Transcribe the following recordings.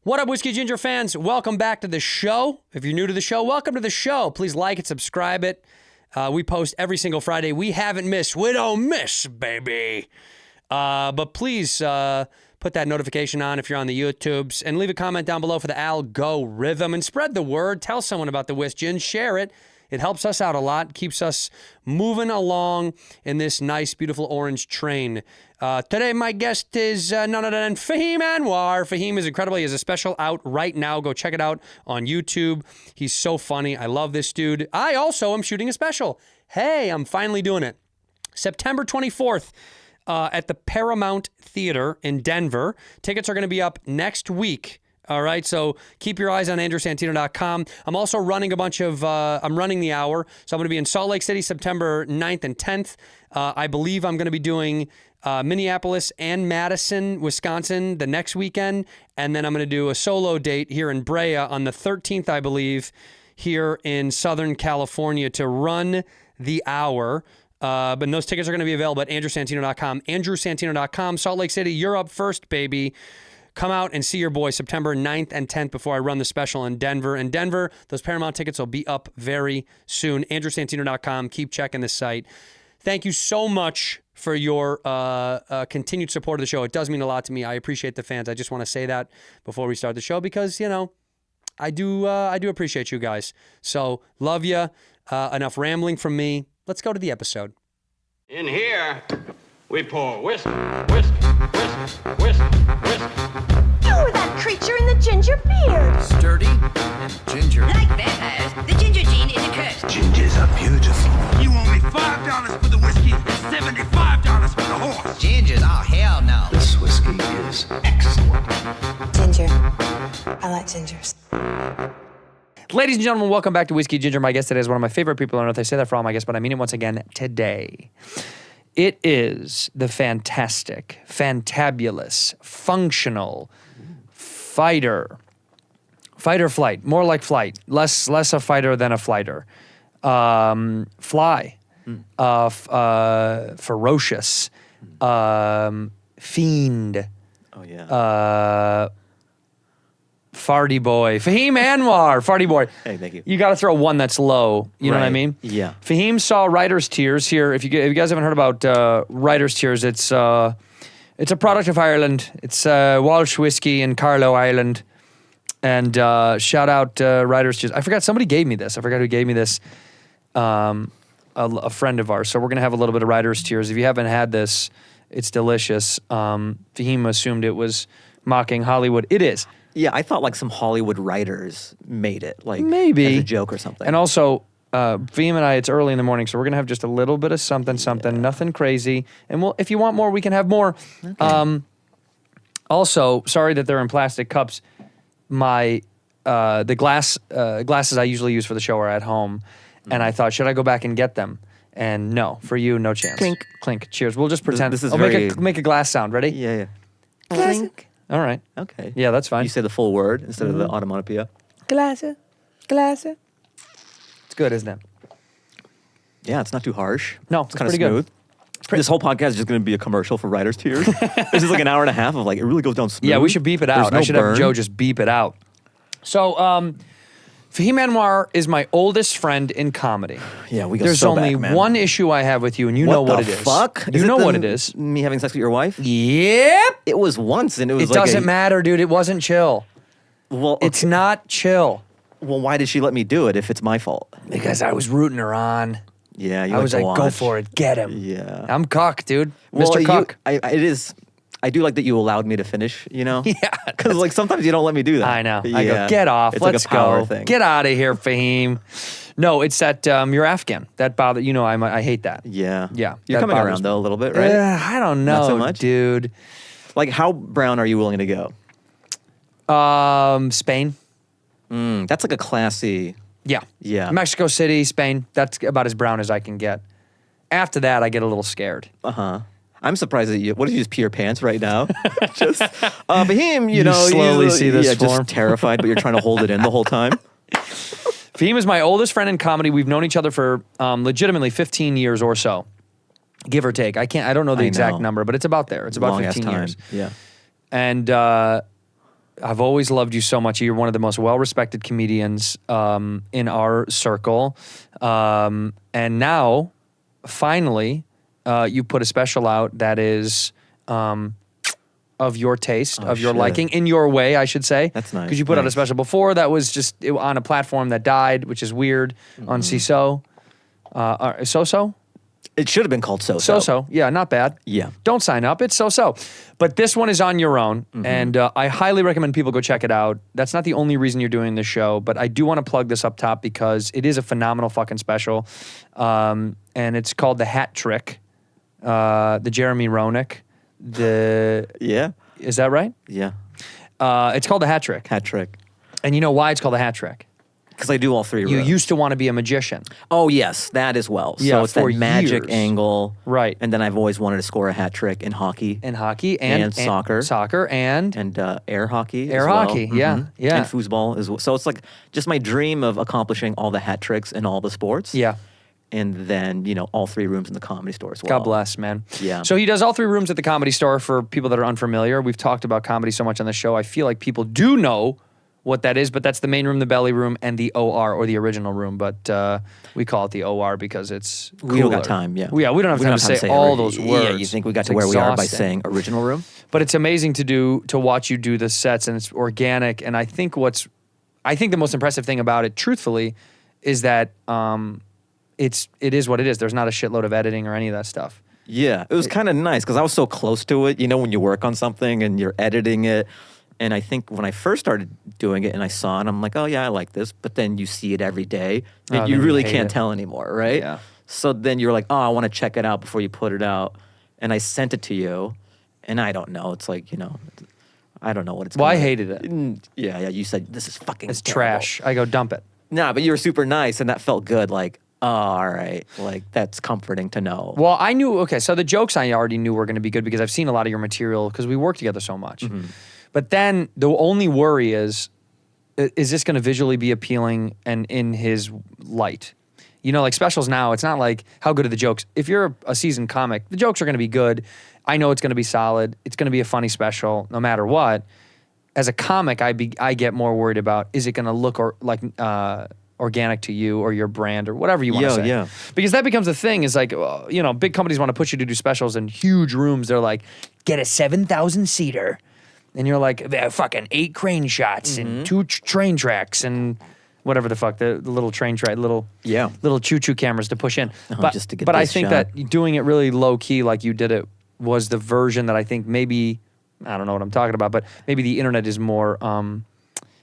What up, Whiskey Ginger fans? Welcome back to the show. If you're new to the show, welcome to the show. Please like it, subscribe it. We post every single Friday. We haven't missed. We don't miss, baby. But please put that notification on if you're on the YouTubes and leave a comment down below for the algorithm and spread the word. Tell someone about the Whisk Gin. Share it. It helps us out a lot, keeps us moving along in this nice, beautiful orange train. Today, my guest is none other than Fahim Anwar. Fahim is incredible. He has a special out right now. Go check it out on YouTube. He's so funny. I love this dude. I also am shooting a special. Hey, I'm finally doing it. September 24th at the Paramount Theater in Denver. Tickets are going to be up next week. All right, so keep your eyes on AndrewSantino.com. I'm also running a bunch of, I'm running the hour. So I'm going to be in Salt Lake City, September 9th and 10th. I believe I'm going to be doing Minneapolis and Madison, Wisconsin the next weekend. And then I'm going to do a solo date here in Brea on the 13th, I believe, here in Southern California to run the hour. But those tickets are going to be available at AndrewSantino.com. AndrewSantino.com, Salt Lake City, you're up first, baby. Come out and see your boy September 9th and 10th before I run the special in Denver. In Denver, those Paramount tickets will be up very soon. AndrewSantino.com. Keep checking the site. Thank you so much for your continued support of the show. It does mean a lot to me. I appreciate the fans. I just want to say that before we start the show because, you know, I do appreciate you guys. So love you. Enough rambling from me. Let's go to the episode. In here, we pour whisk, whisk, whisk, whisk, whisk. You're that creature in the ginger beard. Sturdy and ginger. Like vampires, the ginger gene is a curse. Gingers are beautiful. You owe me $5 for the whiskey and $75 for the horse. Gingers? Oh, hell no. This whiskey is excellent. Ginger. I like gingers. Ladies and gentlemen, welcome back to Whiskey Ginger. My guest today is one of my favorite people on earth. I say that for all my guests, but I mean it once again today. It is the fantastic, fantabulous, functional fighter. Fighter flight. More like flight. Less a fighter than a flighter. Fly. Ferocious. Fiend. Oh, yeah. Farty boy. Fahim Anwar. Farty boy. Hey, thank you. You got to throw one that's low. You know what I mean? Yeah. Fahim saw Writer's Tears here. If you guys haven't heard about Writer's Tears, it's a product of Ireland. It's Walsh whiskey in Carlow, Ireland. And shout out Writer's Tears. I forgot, somebody gave me this. I forgot who gave me this. A friend of ours. So we're going to have a little bit of Writer's Tears. If you haven't had this, it's delicious. Fahim assumed it was mocking Hollywood. It is. Yeah, I thought like some Hollywood writers made it, like maybe as a joke or something. And also, Fahim and I, it's early in the morning, so we're gonna have just a little bit of something, nothing crazy. And we'll, if you want more, we can have more. Okay. Also, sorry that they're in plastic cups. My the glasses I usually use for the show are at home, and I thought, should I go back and get them? And no, for you, no chance. Clink, clink. Cheers. We'll just pretend. This is make a glass sound. Ready? Yeah. Clink. All right. Okay. Yeah, that's fine. You say the full word instead of the onomatopoeia. Glass. It's good, isn't it? Yeah, it's not too harsh. No, it's kind of pretty smooth. Good. This whole podcast is just going to be a commercial for Writer's Tears. This is like an hour and a half of like, it really goes down smooth. Yeah, we should beep it out. No I should have Joe just beep it out. So, Fahim Anwar is my oldest friend in comedy. Yeah, we go There's so only back, man. one issue I have with you, and you know what it is. What the fuck? You know what it is. Me having sex with your wife? Yep. It was once, and it was It doesn't matter, dude. It wasn't chill. Well, okay. It's not chill. Well, why did she let me do it if it's my fault? Because I was rooting her on. Yeah, you I was like like, to go watch. for it. Get him. Yeah. I'm Cuck, dude. Well, Mr. Cuck. I do like that you allowed me to finish, you know? Yeah. Because like sometimes you don't let me do that. I know. Yeah. I go, get off. It's Let's like a power go. thing. Get out of here, Fahim. No, it's that you're Afghan. That bother. You know, I hate that. Yeah. Yeah. You're that coming bothers around me. though a little bit, right? I don't know, Not so much? dude. Like how brown are you willing to go? Spain. That's like a classy. Yeah. Yeah. Mexico City, Spain. That's about as brown as I can get. After that, I get a little scared. I'm surprised that you. What if you just pee your pants right now? Just, Fahim, you know, slowly see this form. just terrified, but you're trying to hold it in the whole time. Fahim is my oldest friend in comedy. We've known each other for legitimately 15 years or so, give or take. I don't know the exact number, but it's about there. It's about Long-ass 15 years. Yeah. And I've always loved you so much. You're one of the most well-respected comedians in our circle. And now, finally, you put a special out that is of your taste, of your shit. liking, in your way, I should say. That's nice. Because you put out a Nice. special before that was just on a platform that died, which is weird, on CISO. So-so? It should have been called So-So. So-so. Yeah, not bad. Yeah. Don't sign up. It's so-so. But this one is on your own, and I highly recommend people go check it out. That's not the only reason you're doing this show, but I do want to plug this up top because it is a phenomenal fucking special. And it's called The Hat Trick, the Jeremy Roenick. Yeah. Is that right? Yeah. It's called The Hat Trick. Hat trick. And you know why it's called The Hat Trick? Because I do all three You rooms. used to want to be a magician. Oh, yes, that as well. Yeah, So it's for that magic years. angle. Right. And then I've always wanted to score a hat trick in hockey In hockey and soccer. Soccer and air hockey. Air as well. hockey, yeah, yeah. And foosball as well. So it's like just my dream of accomplishing all the hat tricks in all the sports. yeah. And then, all three rooms in the Comedy Store as well. God bless, man. Yeah. So he does all three rooms at the Comedy Store for people that are unfamiliar. We've talked about comedy so much on the show. I feel like people do know what that is, but that's the main room, the belly room, and the OR, or the original room. But we call it the OR because it's cooler. We don't got time, yeah. We don't have time to say all those words. Yeah, you think we got It's to where we are by exhausting. saying original room? But it's amazing to watch you do the sets, and it's organic. And I think the most impressive thing about it, truthfully, is that it is what it is. There's not a shitload of editing or any of that stuff. Yeah, it was kind of nice because I was so close to it. When you work on something and you're editing it. And I think when I first started doing it and I saw it, I'm like, oh, yeah, I like this. But then you see it every day and Oh, you then you really hate can't it. tell anymore, right? Yeah. So then you're like, oh, I want to check it out before you put it out. And I sent it to you. And I don't know. It's like, I don't know what it's Well, I gonna- hated it. Yeah. You said, this is fucking It's terrible." trash. I go, dump it. Nah, but you were super nice and that felt good. Like, oh, all right. Like, that's comforting to know. Well, I knew, okay, so the jokes I already knew were going to be good because I've seen a lot of your material because we work together so much. But then the only worry is this going to visually be appealing and in his light? Like specials now, it's not like how good are the jokes. If you're a seasoned comic, the jokes are going to be good. I know it's going to be solid. It's going to be a funny special no matter what. As a comic, I get more worried about, is it going to look organic to you or your brand or whatever you want to say. Yeah. Because that becomes a thing is like, big companies want to push you to do specials in huge rooms. They're like, get a 7,000 seater. And you're like, fucking 8 crane shots and 2 train tracks and whatever the fuck, the little train track, little choo-choo cameras to push in. just to get but I this think shot. that doing it really low key like you did it was the version that I think maybe, I don't know what I'm talking about, but maybe the internet is more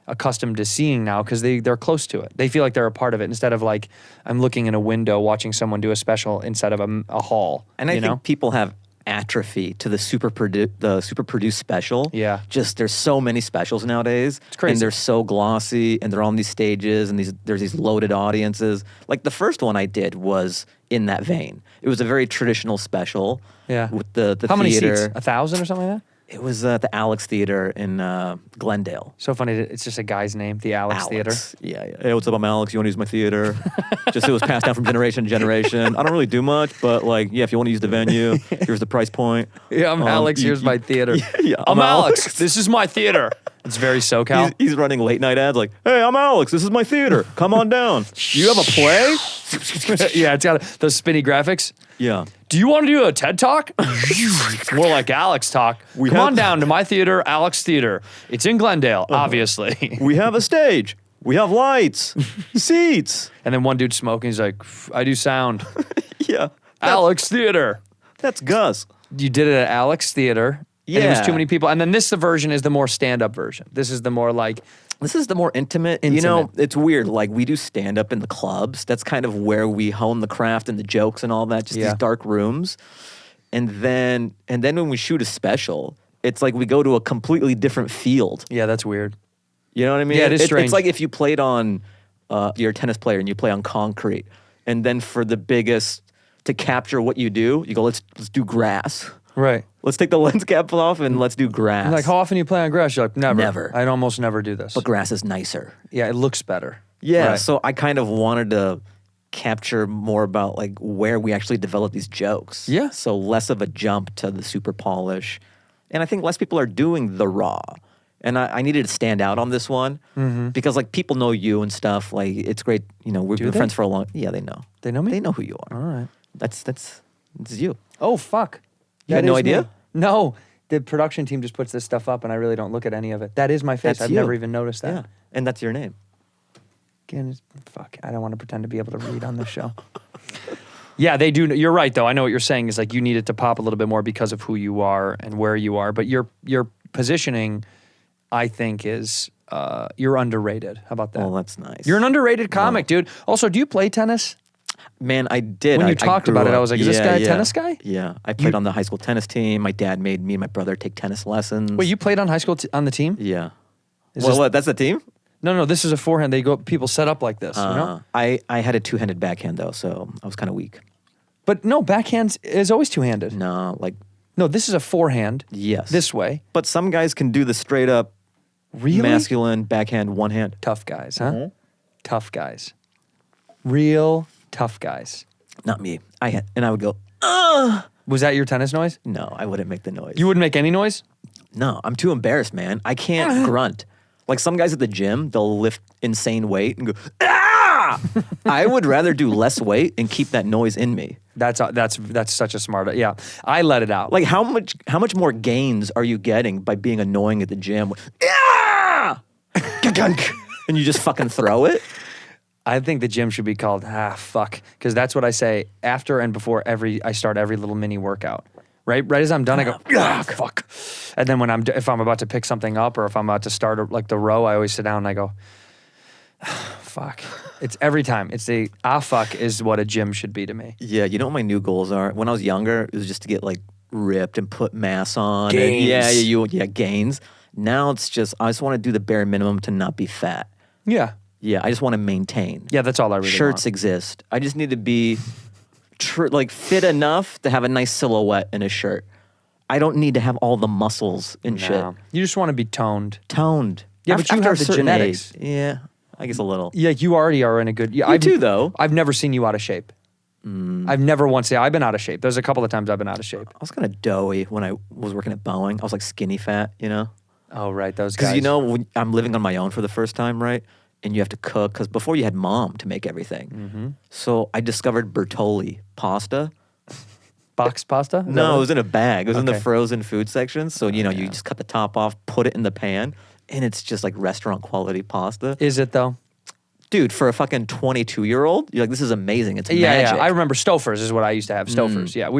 accustomed to seeing now because they're close to it. They feel like they're a part of it instead of like I'm looking in a window watching someone do a special inside of a hall. And I think people have atrophy to the super produced special. Yeah. Just there's so many specials nowadays. It's crazy. And they're so glossy and they're on these stages and there's these loaded audiences. Like the first one I did was in that vein. It was a very traditional special. Yeah. With the How many theater. seats? 1,000 or something like that? It was at the Alex Theater in Glendale. So funny. It's just a guy's name, the Alex Theater. Yeah. Hey, what's up? I'm Alex. You want to use my theater? Just it was passed down from generation to generation. I don't really do much, but if you want to use the venue, here's the price point. Yeah, I'm Alex. Here's my theater. Yeah, I'm Alex. This is my theater. It's very SoCal. He's running late night ads like, hey, I'm Alex. This is my theater. Come on down. You have a play? Yeah, it's got those spinny graphics. Yeah. Do you want to do a TED Talk? More like Alex Talk. Come on down to my theater, Alex Theater. It's in Glendale, obviously. We have a stage. We have lights, seats. And then one dude smoking. He's like, I do sound. Yeah. Alex Theater. That's Gus. You did it at Alex Theater. And it was Yeah. too many people. And then the version is the more stand-up version. This is the more like, This is the more intimate. It's weird. Like we do stand up in the clubs. That's kind of where we hone the craft and the jokes and all that. Just Yeah. these dark rooms. And then when we shoot a special, it's like we go to a completely different field. yeah, that's weird. You know what I mean? Yeah, it is strange. It's like if you played on, you're a tennis player and you play on concrete, and then for the biggest to capture what you do, you go, let's do grass. Right. Let's take the lens cap off and let's do grass. I'm like, how often do you play on grass? You're like, never. Never. I'd almost never do this. But grass is nicer. Yeah, it looks better. Yeah, Right. so I kind of wanted to capture more about like where we actually develop these jokes. Yeah. So less of a jump to the super polish. And I think less people are doing the raw. And I needed to stand out on this one because like people know you and stuff. Like it's great, you know. We've been friends for a long. Yeah, they know. They know me? They know who you are. All right. That's you. Oh fuck! You had no idea? No, the production team just puts this stuff up, and I really don't look at any of it. That is my face. That's I've you. never even noticed that. Yeah, and that's your name. Again, fuck. I don't want to pretend to be able to read on this show. Yeah, they do. You're right, though. I know what you're saying is like you need it to pop a little bit more because of who you are and where you are. But your positioning, I think, is you're underrated. How about that? Well, that's nice. You're an underrated comic, dude. Also, do you play tennis? Man, I did. When you I talked grew about it, I up- was like, is this guy a tennis guy? Yeah, I played on the high school tennis team. My dad made me and my brother take tennis lessons. Wait, you played on high school on the team? Yeah. Is Well, this- what? That's the team? No, this is a forehand. People set up like this, you know? I had a two-handed backhand though, so I was kind of weak. But no, backhand is always two-handed. No, like No, this is a forehand. yes, This way. But some guys can do the straight up Really? masculine backhand one hand. Tough guys, huh? Tough guys. Real tough guys. Not me. I would go. Was that your tennis noise? No, I wouldn't make the noise. You wouldn't make any noise? No, I'm too embarrassed, man. I can't grunt. Like some guys at the gym, they'll lift insane weight and go, ah! I would rather do less weight and keep that noise in me. That's such a smart. Yeah, I let it out. Like how much more gains are you getting by being annoying at the gym? Ah! And you just fucking throw it? I think the gym should be called fuck, because that's what I say after and before I start every little mini workout. Right as I'm done, I go fuck, and then if I'm about to pick something up or if I'm about to start like the row, I always sit down and I go fuck. It's every time. It's fuck is what a gym should be to me. Yeah, you know what my new goals are? When I was younger, it was just to get like ripped and put mass on. Gains. And gains. Now it's just I just want to do the bare minimum to not be fat. Yeah. Yeah, I just want to maintain. Yeah, that's all I really Shirts want. exist. I just need to be fit enough to have a nice silhouette in a shirt. I don't need to have all the muscles and shit. No. You just want to be toned. Toned. Yeah, but you After have a the certain genetics. age. Yeah, I guess a little. Yeah, you already are in a good. Yeah, You too, though. I've never seen you out of shape. I've never once said I've been out of shape. There's a couple of times I've been out of shape. I was kind of doughy when I was working at Boeing. I was like skinny fat, you know? Oh right, those guys. Because you know, when I'm living on my own for the first time, right? And you have to cook, because before you had mom to make everything. Mm-hmm. So I discovered Bertolli pasta. Box pasta? Is that No, what- it was in a bag. It was in the Okay. frozen food section. So, you know, you just cut the top off, put it in the pan, and it's just like restaurant quality pasta. Is it though? Dude, for a fucking 22-year-old, you're like, this is amazing. It's Yeah, magic. yeah. I remember Stouffer's is what I used to have. Stouffer's. Yeah, I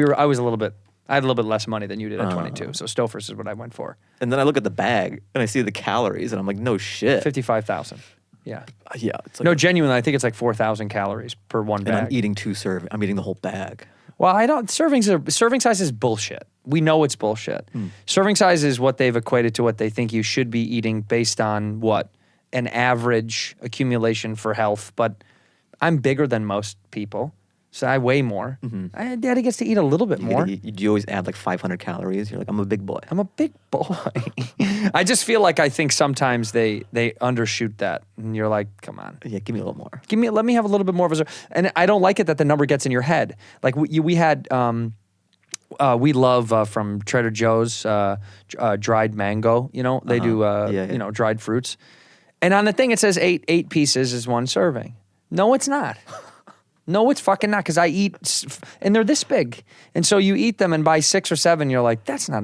had a little bit less money than you did at 22. So Stouffer's is what I went for. And then I look at the bag, and I see the calories, and I'm like, no shit. 55,000. Yeah. Yeah. It's like No, genuinely, I think it's like 4,000 calories per one and bag. I'm eating I'm eating the whole bag. Well, I don't. Serving size is bullshit. We know it's bullshit. Serving size is what they've equated to what they think you should be eating based on what an average accumulation for health. But I'm bigger than most people, so I weigh more. Daddy gets to eat a little bit more. You always add like 500 calories. You're like, I'm a big boy. I'm a big boy. I just feel like I think sometimes they undershoot that, and you're like, come on. Yeah, give me a little more. Let me have a little bit more of a, and I don't like it that the number gets in your head. Like we had, we love from Trader Joe's dried mango. You know they do, Yeah. you know, dried fruits, and on the thing it says eight pieces is one serving. No, it's not. No, it's fucking not, because I eat, and they're this big, and so you eat them, and by 6 or 7, you're like, that's not.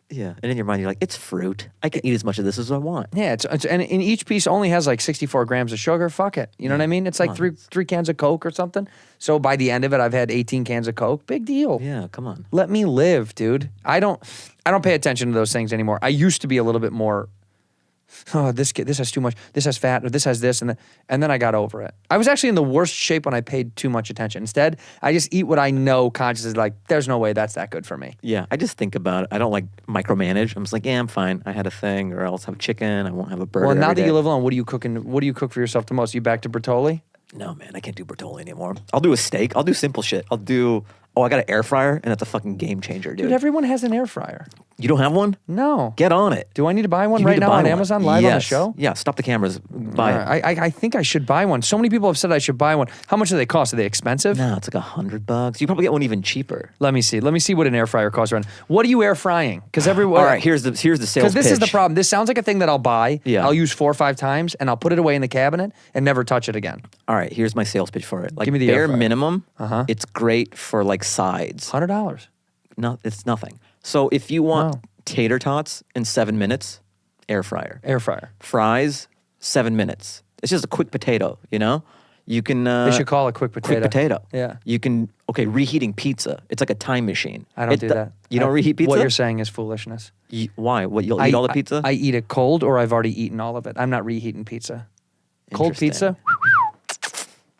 Yeah, and in your mind, you're like, it's fruit. I can eat as much of this as I want. Yeah, and each piece only has like 64 grams of sugar. Fuck it. You know what I mean? It's like three cans of Coke or something. So by the end of it, I've had 18 cans of Coke. Big deal. Yeah, come on. Let me live, dude. I don't pay attention to those things anymore. I used to be a little bit more, this has too much, this has fat, or this has this, and then I got over it. I was actually in the worst shape when I paid too much attention. Instead, I just eat what I know consciously, like, there's no way that's that good for me. Yeah, I just think about it. I don't like micromanage. I'm just like, yeah, I'm fine. I had a thing, or else have chicken. I won't have a burger. Well, now every that you day. live alone, what do you cook for yourself the most? You back to Bertolli? No, man, I can't do Bertolli anymore. I'll do a steak. I'll do simple shit. I got an air fryer, and that's a fucking game changer, dude. Dude, everyone has an air fryer. You don't have one? No. Get on it. Do I need to buy one You right need to now buy on one. Amazon live on the Yes. show? Yeah, stop the cameras. Buy it. I think I should buy one. So many people have said I should buy one. How much do they cost? Are they expensive? No, it's like $100. You probably get one even cheaper. Let me see. Let me see what an air fryer costs around. What are you air frying? Because everyone. All right, here's the sales pitch. Because this is the problem. This sounds like a thing that I'll buy. Yeah. I'll use 4 or 5 times, and I'll put it away in the cabinet and never touch it again. All right, here's my sales pitch for it. Like Give me the air bare fryer. minimum, it's great for like sides. $100. No, it's nothing. So if you want Wow. tater tots in 7 minutes, air fryer. Air fryer. Fries, 7 minutes. It's just a quick potato, you know? You can... They should call it quick potato. Quick potato. Yeah. You can... Okay, reheating pizza. It's like a time machine. I don't do that. You don't reheat pizza? What you're saying is foolishness. Why? What, you'll eat all the pizza? I eat it cold, or I've already eaten all of it. I'm not reheating pizza. Cold pizza?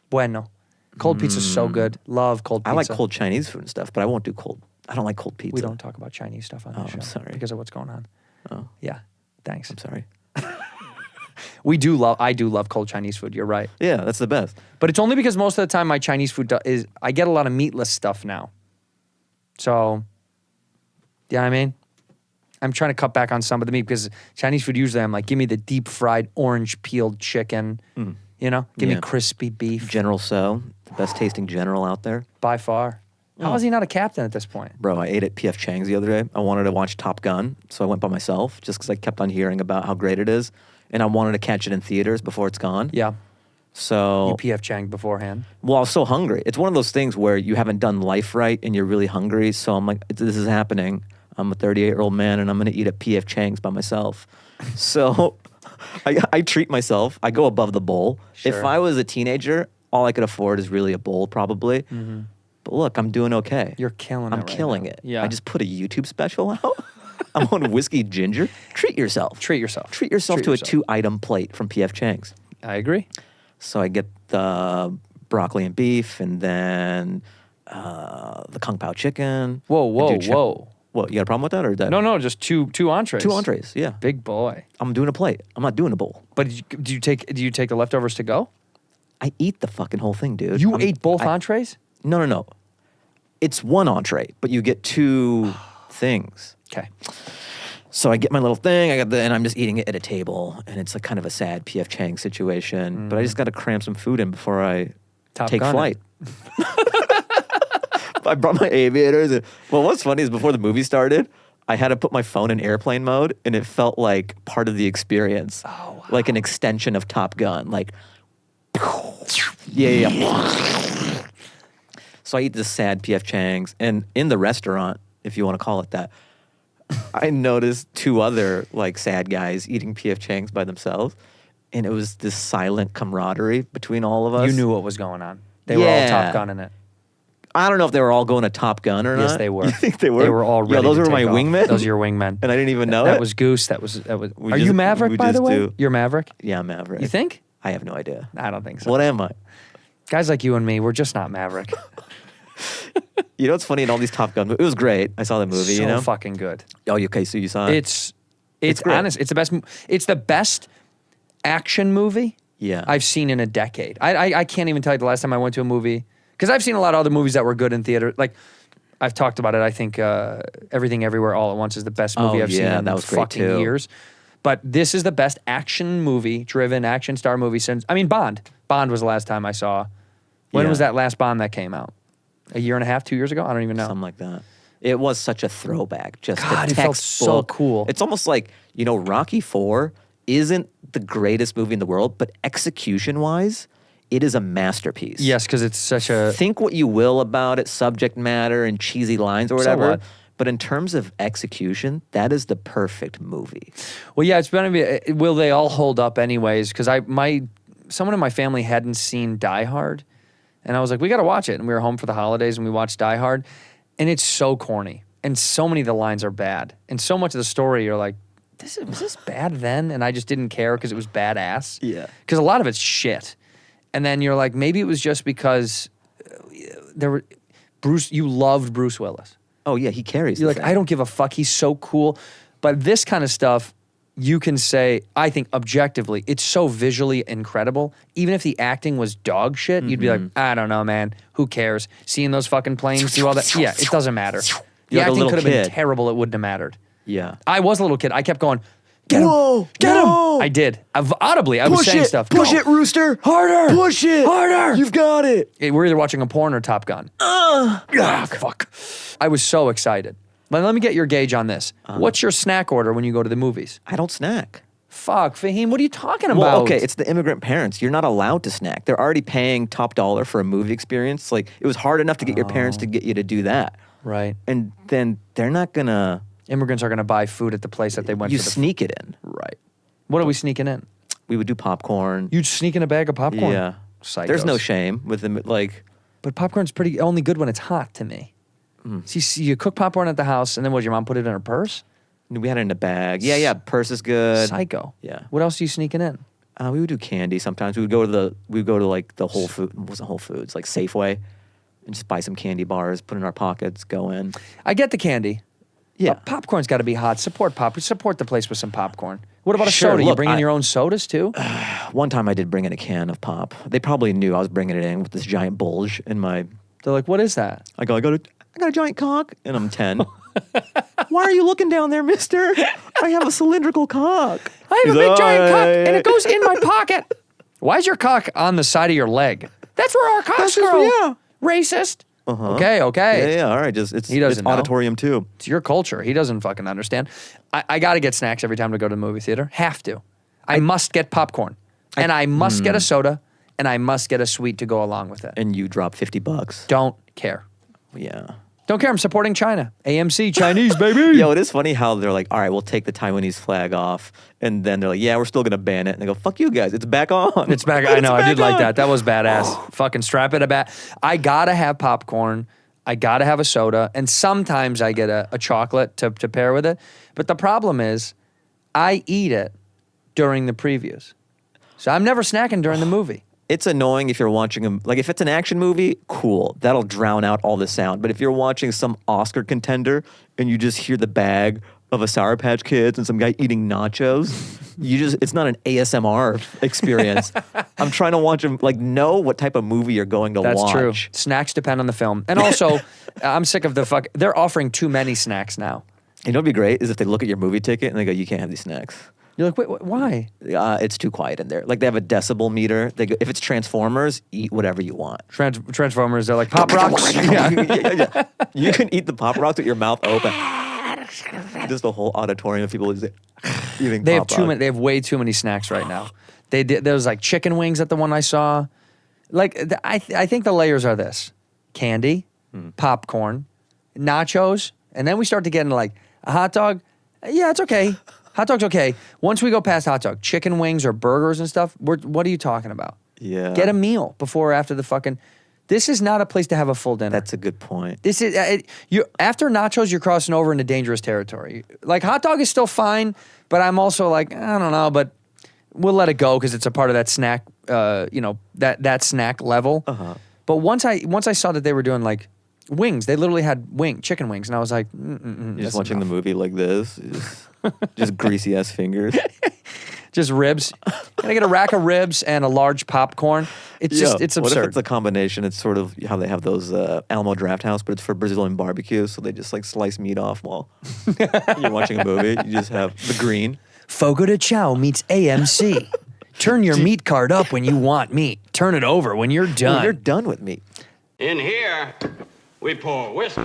Bueno. Cold pizza's so good. Love cold pizza. I like cold Chinese food and stuff, but I won't do cold... I don't like cold pizza. We don't talk about Chinese stuff on this show. I'm sorry. Because of what's going on. Oh. Yeah. Thanks. I'm sorry. I do love cold Chinese food. You're right. Yeah, that's the best. But it's only because most of the time my Chinese food is, I get a lot of meatless stuff now. So, you know what I mean? I'm trying to cut back on some of the meat because Chinese food usually I'm like, give me the deep fried orange peeled chicken. You know? Give me Yeah. crispy beef. General So, the best tasting general out there. By far. How is he not a captain at this point? Bro, I ate at P.F. Chang's the other day. I wanted to watch Top Gun, so I went by myself just because I kept on hearing about how great it is. And I wanted to catch it in theaters before it's gone. Yeah. So, You P.F. Chang beforehand. well, I was so hungry. It's one of those things where you haven't done life right and you're really hungry. So I'm like, this is happening. I'm a 38-year-old man and I'm going to eat at P.F. Chang's by myself. So I treat myself. I go above the bowl. Sure. If I was a teenager, all I could afford is really a bowl probably. But look, I'm doing okay. You're killing it I'm right killing now. it. Yeah. I just put a YouTube special out. I'm on Whiskey Ginger. Treat yourself. Treat yourself. Treat yourself Treat to yourself. a 2-item plate from P.F. Chang's. I agree. So I get the broccoli and beef and then the Kung Pao chicken. Whoa, I do whoa. What, you got a problem with that or is that? No, just two entrees. 2 entrees, yeah. Big boy. I'm doing a plate. I'm not doing a bowl. But do you take the leftovers to go? I eat the fucking whole thing, dude. You ate both entrees? No. It's 1 entree, but you get 2 things. Okay. So I get my little thing, and I'm just eating it at a table, and it's like kind of a sad P.F. Chang situation. But I just got to cram some food in before I Top take Gun flight. I brought my aviators. Well, what's funny is before the movie started, I had to put my phone in airplane mode, and it felt like part of the experience. Oh, wow. Like an extension of Top Gun. Like, yeah. So I eat this sad P.F. Chang's, and in the restaurant, if you want to call it that, I noticed 2 other like sad guys eating P.F. Chang's by themselves, and it was this silent camaraderie between all of us. You knew what was going on. They were all Top Gunning it. I don't know if they were all going to Top Gun or not. Yes, they were. You think they were? They were all ready. Yo, those to were my take off. wingmen. Those are your wingmen. And I didn't even know That it. was Goose. That was. We Are just- you Maverick, we by the just way? do. You're Maverick. Yeah, I'm Maverick. You think? I have no idea. I don't think so. What am I? Guys like you and me, we're just not Maverick. You know what's funny in all these Top Gun movies? It was great. I saw the movie, so you know? fucking good. Oh, okay, so you saw it? It's great. honest. It's the best. It's the best action movie Yeah. I've seen in a decade. I can't even tell you the last time I went to a movie, because I've seen a lot of other movies that were good in theater. Like I've talked about it. I think Everything Everywhere All at Once is the best movie I've seen in that was great fucking too. years. But this is the best action movie, driven action star movie since. I mean, Bond. Bond was the last time I saw. When Yeah. was that last Bond that came out? A year and a half, 2 years ago? I don't even know. Something like that. It was such a throwback. Just God, the it felt so textbook. cool. It's almost like, you know, Rocky IV isn't the greatest movie in the world, but execution-wise, it is a masterpiece. Yes, because it's such a. Think what you will about it, subject matter and cheesy lines or whatever. what? But in terms of execution, that is the perfect movie. Well, yeah, it's gonna be. Will they all hold up anyways? Because someone in my family hadn't seen Die Hard, and I was like, we got to watch it. And we were home for the holidays, and we watched Die Hard, and it's so corny, and so many of the lines are bad, and so much of the story you're like, was this bad then? And I just didn't care because it was badass. Yeah. Because a lot of it's shit, and then you're like, maybe it was just because you loved Bruce Willis. Oh, yeah, he carries You're the like, thing. I don't give a fuck. He's so cool. But this kind of stuff, you can say, I think objectively, it's so visually incredible. Even if the acting was dog shit, you'd be like, I don't know, man. Who cares? Seeing those fucking planes do all that. Yeah, it doesn't matter. The You're like a acting little could have been kid. terrible. It wouldn't have mattered. Yeah. I was a little kid. I kept going, Get him. Whoa, Get whoa. him. I did. Audibly, I was saying stuff. Push Go. it, Rooster. Harder. Push it. Harder. You've got it. We're either watching a porn or Top Gun. Fuck. I was so excited. Let me get your gauge on this. What's your snack order when you go to the movies? I don't snack. Fuck, Fahim, what are you talking about? Well, okay, it's the immigrant parents. You're not allowed to snack. They're already paying top dollar for a movie experience. Like, it was hard enough to get your parents to get you to do that. Right. And then they're not gonna... Immigrants are going to buy food at the place that they went You for. sneak it in. Right. What are we sneaking in? We would do popcorn. You'd sneak in a bag of popcorn? Yeah. Psychos. There's no shame with them, like... But popcorn's pretty only good when it's hot to me. See, you cook popcorn at the house, and then what, your mom put it in her purse? We had it in a bag. Yeah, purse is good. Psycho. Yeah. What else are you sneaking in? We would do candy sometimes. We would go to like the Whole Food, it wasn't Whole Foods, like Safeway, and just buy some candy bars, put in our pockets, go in. I get the candy. Yeah. But popcorn's got to be hot. Support the place with some popcorn. What about a Sure, soda? You look, bring in your own sodas too? One time I did bring in a can of pop. They probably knew I was bringing it in with this giant bulge in my... They're like, what is that? I got a giant cock, and I'm 10. Why are you looking down there, mister? I have a cylindrical cock. I have He's a big like, giant cock, "Oh, and it goes in my pocket. Why is your cock on the side of your leg? That's where our cocks That's just- grow. yeah. Racist. Uh-huh. Okay. Yeah, all right. It's He doesn't know. auditorium too. It's your culture. He doesn't fucking understand. I got to get snacks every time to go to the movie theater. Have to. I must get popcorn, and I must get a soda, and I must get a sweet to go along with it. And you drop $50. Don't care. Yeah. Don't care. I'm supporting China. AMC, Chinese, baby. Yo, it is funny how they're like, all right, we'll take the Taiwanese flag off. And then they're like, yeah, we're still going to ban it. And they go, fuck you guys. It's back on. It's back. I know. I back did like on. that. That was badass. Fucking strap it about. I got to have popcorn. I got to have a soda. And sometimes I get a chocolate to pair with it. But the problem is I eat it during the previews. So I'm never snacking during the movie. It's annoying if you're watching them. Like, if it's an action movie, cool. That'll drown out all the sound. But if you're watching some Oscar contender and you just hear the bag of a Sour Patch Kids and some guy eating nachos, it's not an ASMR experience. I'm trying to watch them, like, know what type of movie you're going to That's watch. true. Snacks depend on the film. And also, I'm sick of they're offering too many snacks now. You know what'd be great is if they look at your movie ticket and they go, you can't have these snacks. You're like, wait, why? It's too quiet in there. Like, they have a decibel meter. They go, if it's Transformers, eat whatever you want. Transformers, they're like, Pop Rocks. Yeah. You can eat the Pop Rocks with your mouth open. Just a whole auditorium of people eating They have Pop Rocks. They have way too many snacks right now. There was like chicken wings at the one I saw. Like, I think the layers are this: candy, popcorn, nachos, and then we start to get into like a hot dog. Yeah, it's okay. Hot dog's okay. Once we go past hot dog, chicken wings or burgers and stuff, what are you talking about? Yeah. Get a meal before or after the fucking... This is not a place to have a full dinner. That's a good point. This is... after nachos, you're crossing over into dangerous territory. Like, hot dog is still fine, but I'm also like, I don't know, but we'll let it go because it's a part of that snack, that snack level. Uh-huh. But once I saw that they were doing, like, wings, they literally had chicken wings, and I was like, You're just watching the movie like this. Just greasy ass fingers. Just ribs. Can I get a rack of ribs and a large popcorn? It's What absurd. if it's a combination? It's sort of how they have those Alamo Draft House, but it's for Brazilian barbecue. So they just like slice meat off while you're watching a movie. You just have the green. Fogo de Chao meets AMC. Turn your meat card up when you want meat. Turn it over when you're done. When you're done with meat. In here, we pour whiskey.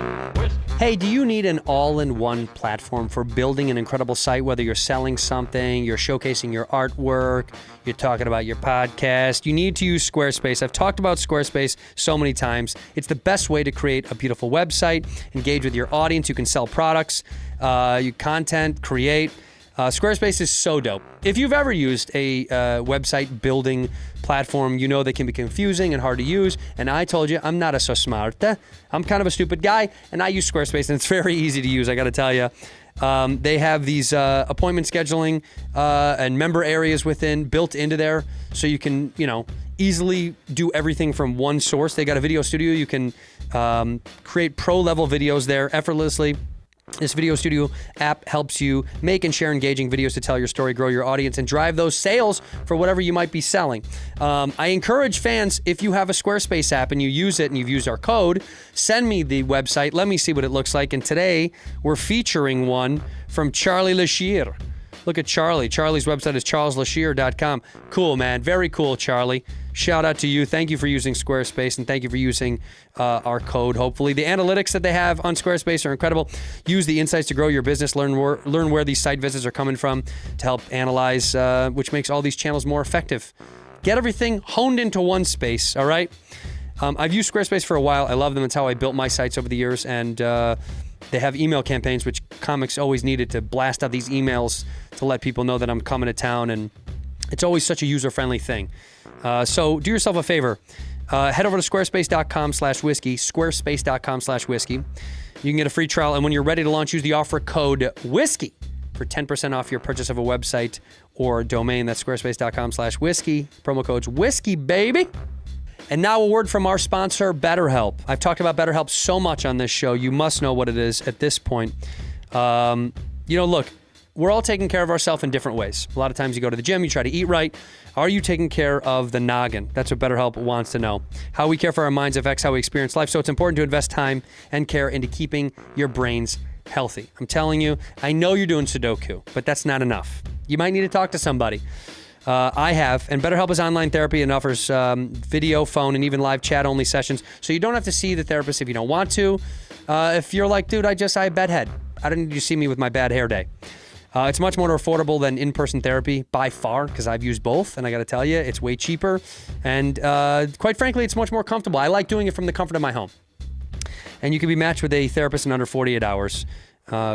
Hey, do you need an all-in-one platform for building an incredible site, whether you're selling something, you're showcasing your artwork, you're talking about your podcast? You need to use Squarespace. I've talked about Squarespace so many times. It's the best way to create a beautiful website, engage with your audience. You can sell products, you content, create. Squarespace is so dope. If you've ever used a website building platform, you know they can be confusing and hard to use. And I told you, I'm not so smart. I'm kind of a stupid guy, and I use Squarespace, and it's very easy to use, I got to tell you. They have these appointment scheduling and member areas built into there, so you can, easily do everything from one source. They got a video studio. You can create pro-level videos there effortlessly. This video studio app helps you make and share engaging videos to tell your story, grow your audience, and drive those sales for whatever you might be selling. I encourage fans, if you have a Squarespace app and you use it and you've used our code, send me the website. Let me see what it looks like. And today we're featuring one from Charlie Lashir. Look at Charlie. Charlie's website is charleslashire.com. Cool, man. Very cool, Charlie. Shout out to you. Thank you for using Squarespace, and thank you for using our code, hopefully. The analytics that they have on Squarespace are incredible. Use the insights to grow your business. Learn where these site visits are coming from to help analyze, which makes all these channels more effective. Get everything honed into one space, all right? I've used Squarespace for a while. I love them. It's how I built my sites over the years, and they have email campaigns, which comics always needed to blast out these emails to let people know that I'm coming to town, and it's always such a user-friendly thing. So do yourself a favor. Head over to squarespace.com/whiskey, squarespace.com/whiskey. You can get a free trial, and when you're ready to launch, use the offer code WHISKEY for 10% off your purchase of a website or domain. That's squarespace.com/whiskey. Promo code's WHISKEY, baby. And now a word from our sponsor, BetterHelp. I've talked about BetterHelp so much on this show. You must know what it is at this point. Look, we're all taking care of ourselves in different ways. A lot of times you go to the gym, you try to eat right. Are you taking care of the noggin? That's what BetterHelp wants to know. How we care for our minds affects how we experience life, so it's important to invest time and care into keeping your brains healthy. I'm telling you, I know you're doing Sudoku, but that's not enough. You might need to talk to somebody. I have, and BetterHelp is online therapy and offers video, phone, and even live chat-only sessions, so you don't have to see the therapist if you don't want to. If you're like, dude, I have bedhead. I don't need you to see me with my bad hair day. It's much more affordable than in-person therapy by far, because I've used both, and I got to tell you, it's way cheaper, and quite frankly, it's much more comfortable. I like doing it from the comfort of my home. And you can be matched with a therapist in under 48 hours.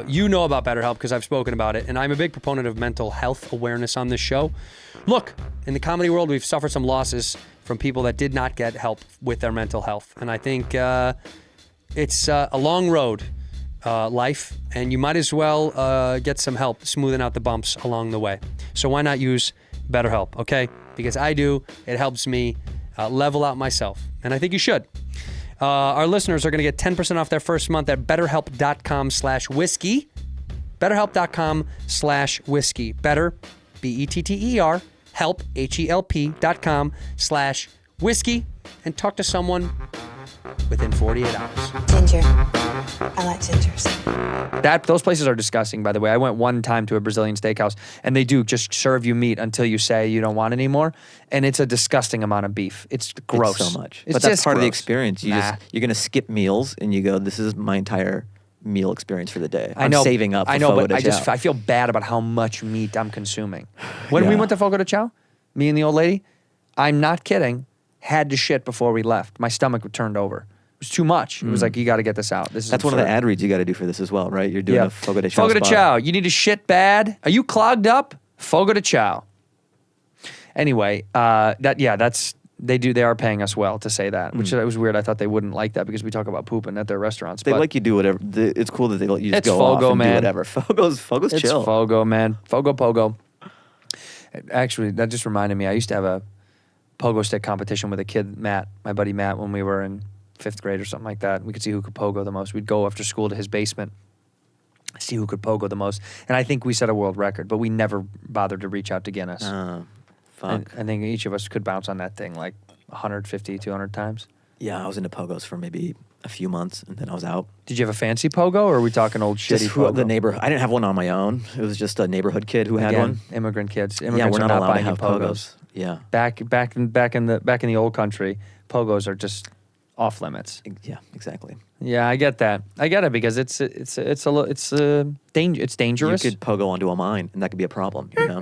You know about BetterHelp because I've spoken about it, and I'm a big proponent of mental health awareness on this show. Look, in the comedy world, we've suffered some losses from people that did not get help with their mental health, and I think it's a long road, life, and you might as well get some help smoothing out the bumps along the way. So why not use BetterHelp, okay? Because I do. It helps me level out myself, and I think you should. Our listeners are going to get 10% off their first month at betterhelp.com/whiskey. Betterhelp.com/whiskey. Better, BETTER, help, HELP.com/whiskey, and talk to someone within 48 hours. Ginger. I like gingers. Those places are disgusting, by the way. I went one time to a Brazilian steakhouse, and they do just serve you meat until you say you don't want any more, and it's a disgusting amount of beef. It's gross. It's so much. It's but that's just part of the gross. experience. You're going to skip meals, and you go, this is my entire meal experience for the day. I know, I'm saving up for I know, Fogo but de Chao. I feel bad about how much meat I'm consuming. When we Yeah. went to Fogo de Chao, me and the old lady, I'm not kidding, had to shit before we left. My stomach turned over. It was too much. It was like, you got to get this out. That's one of the ad reads you got to do for this as well, right? You're doing a Fogo de Chao Fogo de spot. Chao. You need to shit bad. Are you clogged up? Fogo de Chao. Anyway, they are paying us well to say that, which was weird. I thought they wouldn't like that because we talk about pooping at their restaurants. They but let you do whatever. It's cool that they let you just It's go Fogo, off and man. do whatever. Fogo's it's chill. Fogo, man. Fogo Pogo. Actually, that just reminded me. I used to have a pogo stick competition with a kid, Matt, my buddy Matt, when we were in 5th grade or something like that. We could see who could pogo the most. We'd go after school to his basement, see who could pogo the most. And I think we set a world record, but we never bothered to reach out to Guinness. Fuck. I think each of us could bounce on that thing like 150, 200 times. Yeah, I was into pogos for maybe a few months, and then I was out. Did you have a fancy pogo, or are we talking old shitty Just pogo? the neighborhood. I didn't have one on my own. It was just a neighborhood kid who had Again, one. immigrant kids. Yeah, Immigrants we're are not allowed to buying have pogos. Yeah. Back in the old country, pogos are just off limits. Yeah, exactly. Yeah, I get that. I get it because it's dangerous. You could pogo onto a mine, and that could be a problem. You know,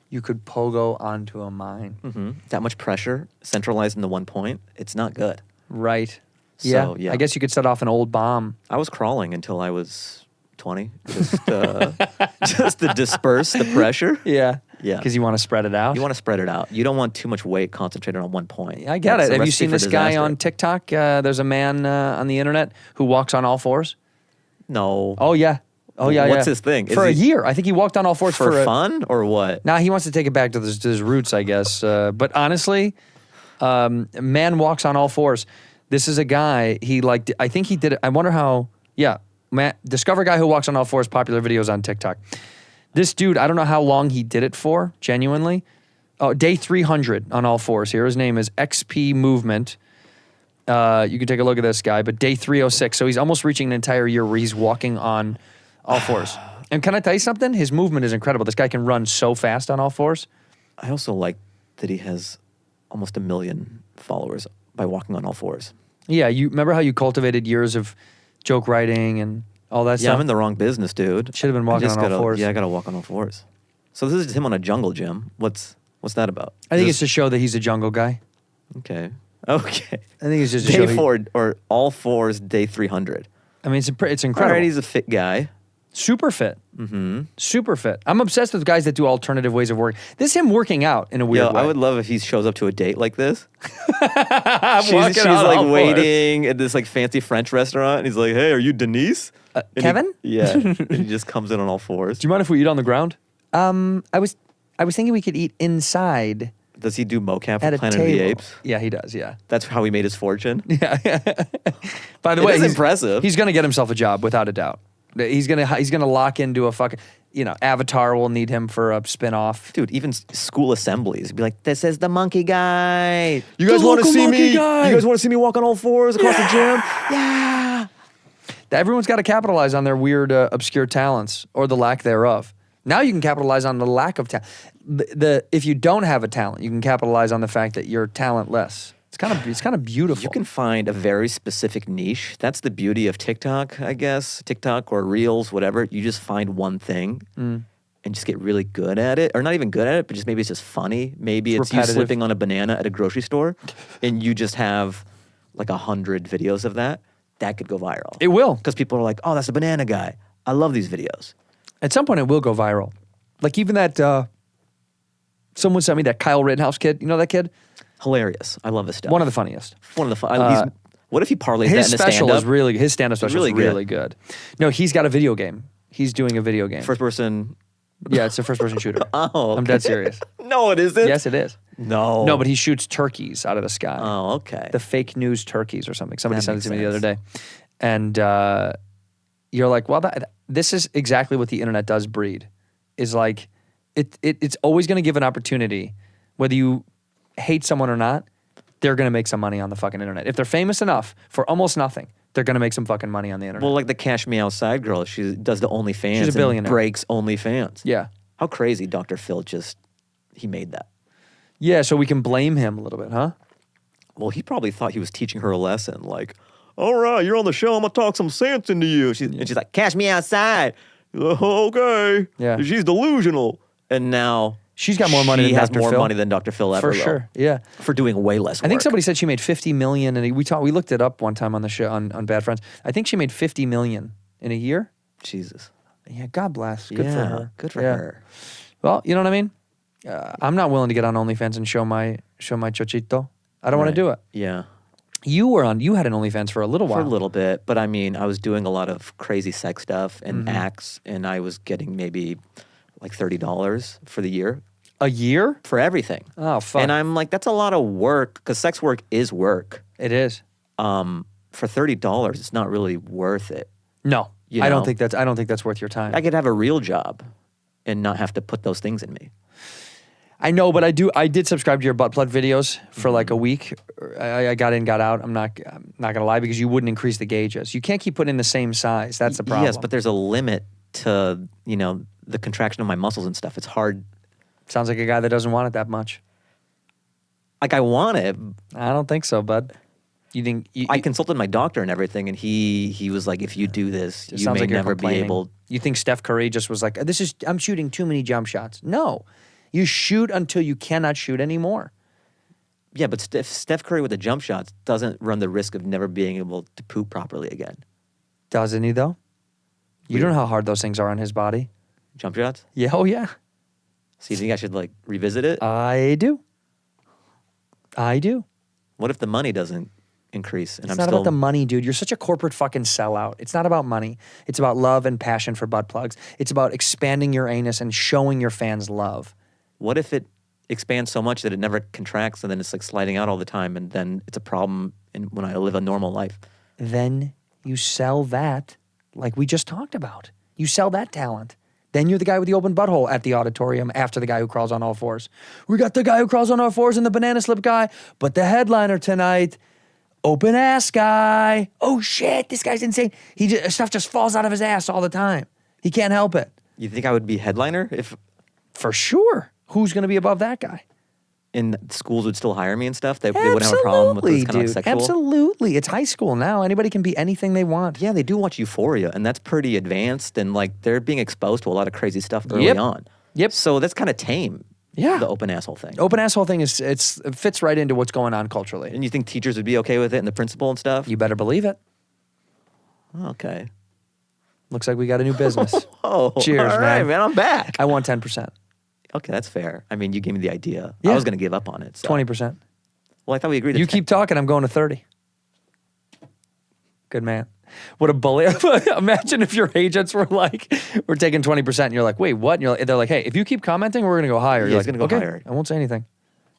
You could pogo onto a mine. that much pressure centralized into one point, it's not good. Right. So, yeah. I guess you could set off an old bomb. I was crawling until I was 20, just to disperse the pressure. Yeah. Yeah. Because you want to spread it out. You want to spread it out. You don't want too much weight concentrated on one point. I get That's it. a Have you recipe seen for this guy disaster. on TikTok? There's a man on the internet who walks on all fours. No. Oh, yeah. Oh, yeah, What's yeah. his thing? For a Is he- year. I think he walked on all fours for for fun or what? Now he wants to take it back to his roots, I guess. But honestly, man walks on all fours. This is a guy. I think he did it. I wonder how. Yeah, discover guy who walks on all fours. Popular videos on TikTok. This dude, I don't know how long he did it for. Genuinely, day 300 on all fours. Here, his name is XP Movement. You can take a look at this guy. But day 306. So he's almost reaching an entire year where he's walking on all fours. And can I tell you something? His movement is incredible. This guy can run so fast on all fours. I also like that he has almost 1 million followers by walking on all fours. Yeah, you remember how you cultivated years of joke writing and all that Yeah, stuff? I'm in the wrong business, dude. Should have been walking I just on all gotta- fours. Yeah, I gotta walk on all fours. So this is him on a jungle gym. What's that about? I think Is it's to show that he's a jungle guy. Okay. I think it's just to Day show 4 or all fours, day 300. I mean, it's All incredible. right, he's a fit guy. Super fit. Mm-hmm. Super fit. I'm obsessed with guys that do alternative ways of working. This is him working out in a weird way. I would love if he shows up to a date like this. Walking she's on like all fours. waiting at this like fancy French restaurant, and he's like, "Hey, are you Denise?" And Kevin? Yeah. And he just comes in on all fours. Do you mind if we eat on the ground? I was thinking we could eat inside Does he do mocap at for a Planet table. of the Apes? Yeah, he does. Yeah. That's how he made his fortune. By the It way, is he's impressive. He's gonna get himself a job without a doubt. He's gonna lock into a fucking. Avatar will need him for a spin-off. Dude, even school assemblies be like, "This is the monkey guy. You The guys want to local see monkey me? guy." You guys want to see me walk on all fours across the gym? Yeah." Everyone's got to capitalize on their weird, obscure talents or the lack thereof. Now you can capitalize on the lack of talent. If you don't have a talent, you can capitalize on the fact that you're talentless. It's kind of beautiful. You can find a very specific niche. That's the beauty of TikTok, I guess. TikTok or Reels, whatever. You just find one thing and just get really good at it. Or not even good at it, but just maybe it's just funny. Maybe it's you repetitive. slipping on a banana at a grocery store and you just have like 100 videos of that. That could go viral. It will. Because people are like, "Oh, that's a banana guy. I love these videos." At some point, it will go viral. Like even that, someone sent me that Kyle Rittenhouse kid. You know that kid? Hilarious. I love his stuff. One of the funniest. One of the fun. What if he parlays that His into special stand-up? is really, his stand-up special Really is good. really good. No, he's got a video game. He's doing a video game. First person. Yeah, it's a first-person shooter. Oh, I'm dead serious. No, it isn't. Yes, it is. No. No, but he shoots turkeys out of the sky. Oh, okay. The fake news turkeys or something. Somebody That sent it to me makes the other day. And you're like, well, this is exactly what the internet does breed. Is like, it's always going to give an opportunity, whether you hate someone or not, they're going to make some money on the fucking internet. If they're famous enough for almost nothing, they're going to make some fucking money on the internet. Well, like the Cash Me Outside girl, she does the OnlyFans. She's a billionaire. And breaks OnlyFans. yeah. How crazy Dr. Phil he made that. Yeah, so we can blame him a little bit, huh? Well, he probably thought he was teaching her a lesson. Like, all right, you're on the show. I'm going to talk some sense into you. And she's like, Cash Me Outside. Oh, okay. Yeah. She's delusional. And now She's got more money she than has Dr. more Phil. money than Dr. Phil ever For will. sure, yeah. For doing way less work. I think somebody said she made $50 million, and we looked it up one time on the show on Bad Friends. I think she made $50 million in a year. Jesus. Yeah, God bless. Good for Yeah, her. good for Yeah. her. Well, you know what I mean. I'm not willing to get on OnlyFans and show my chochito. I don't want to do it. Yeah. You had an OnlyFans for a little while. For a little bit, but I mean, I was doing a lot of crazy sex stuff and acts, and I was getting maybe like $30 for the year A year? for everything. Oh fuck! And I'm like, that's a lot of work because sex work is work. It is. For $30, it's not really worth it. No, You I don't know? think that's worth your time. I could have a real job and not have to put those things in me. I know, but I did subscribe to your butt plug videos for like a week. I got in, got out. I'm not gonna lie because you wouldn't increase the gauges. You can't keep putting in the same size. That's the problem. Yes, but there's a limit to, the contraction of my muscles and stuff. It's hard. Sounds like a guy that doesn't want it that much. Like I want it. I don't think so, bud. You think I consulted my doctor and everything, and he was like, if you do this, It you sounds may like you're never be complaining. able. You think Steph Curry just was like, I'm shooting too many jump shots. No, you shoot until you cannot shoot anymore. Yeah, but Steph Curry with the jump shots doesn't run the risk of never being able to poop properly again. Doesn't he though? You don't know how hard those things are on his body. Jump shots? Yeah, oh yeah. So you think I should like revisit it? I do. What if the money doesn't increase and It's I'm not still about the money, dude. You're such a corporate fucking sellout. It's not about money. It's about love and passion for butt plugs. It's about expanding your anus and showing your fans love. What if it expands so much that it never contracts and then it's like sliding out all the time and then it's a problem when I live a normal life? Then you sell that like we just talked about. You sell that talent. Then you're the guy with the open butthole at the auditorium after the guy who crawls on all fours. We got the guy who crawls on all fours and the banana slip guy, but the headliner tonight, open ass guy. Oh shit, this guy's insane. Stuff just falls out of his ass all the time. He can't help it. You think I would be headliner if For sure. Who's going to be above that guy? in schools would still hire me and stuff? They wouldn't have a problem with this kind of dude. sexual? Absolutely. It's high school now. Anybody can be anything they want. Yeah, they do watch Euphoria, and that's pretty advanced, and like they're being exposed to a lot of crazy stuff early Yep. on. Yep. So that's kind of tame. Yeah. The open asshole thing. Open asshole thing it fits right into what's going on culturally. And you think teachers would be okay with it, and the principal and stuff? You better believe it. Okay. Looks like we got a new business. Oh, Cheers, all right, man. man. I'm back. I want 10%. Okay, that's fair. I mean, you gave me the idea. Yeah. I was going to give up on it. So. 20%. Well, I thought we agreed. You keep talking, I'm going to 30. Good man. What a bully. Imagine if your agents were like, we're taking 20%, and you're like, wait, what? And they're like, hey, if you keep commenting, we're going to go higher. Yeah, You're it's like, gonna go okay, higher. I won't say anything.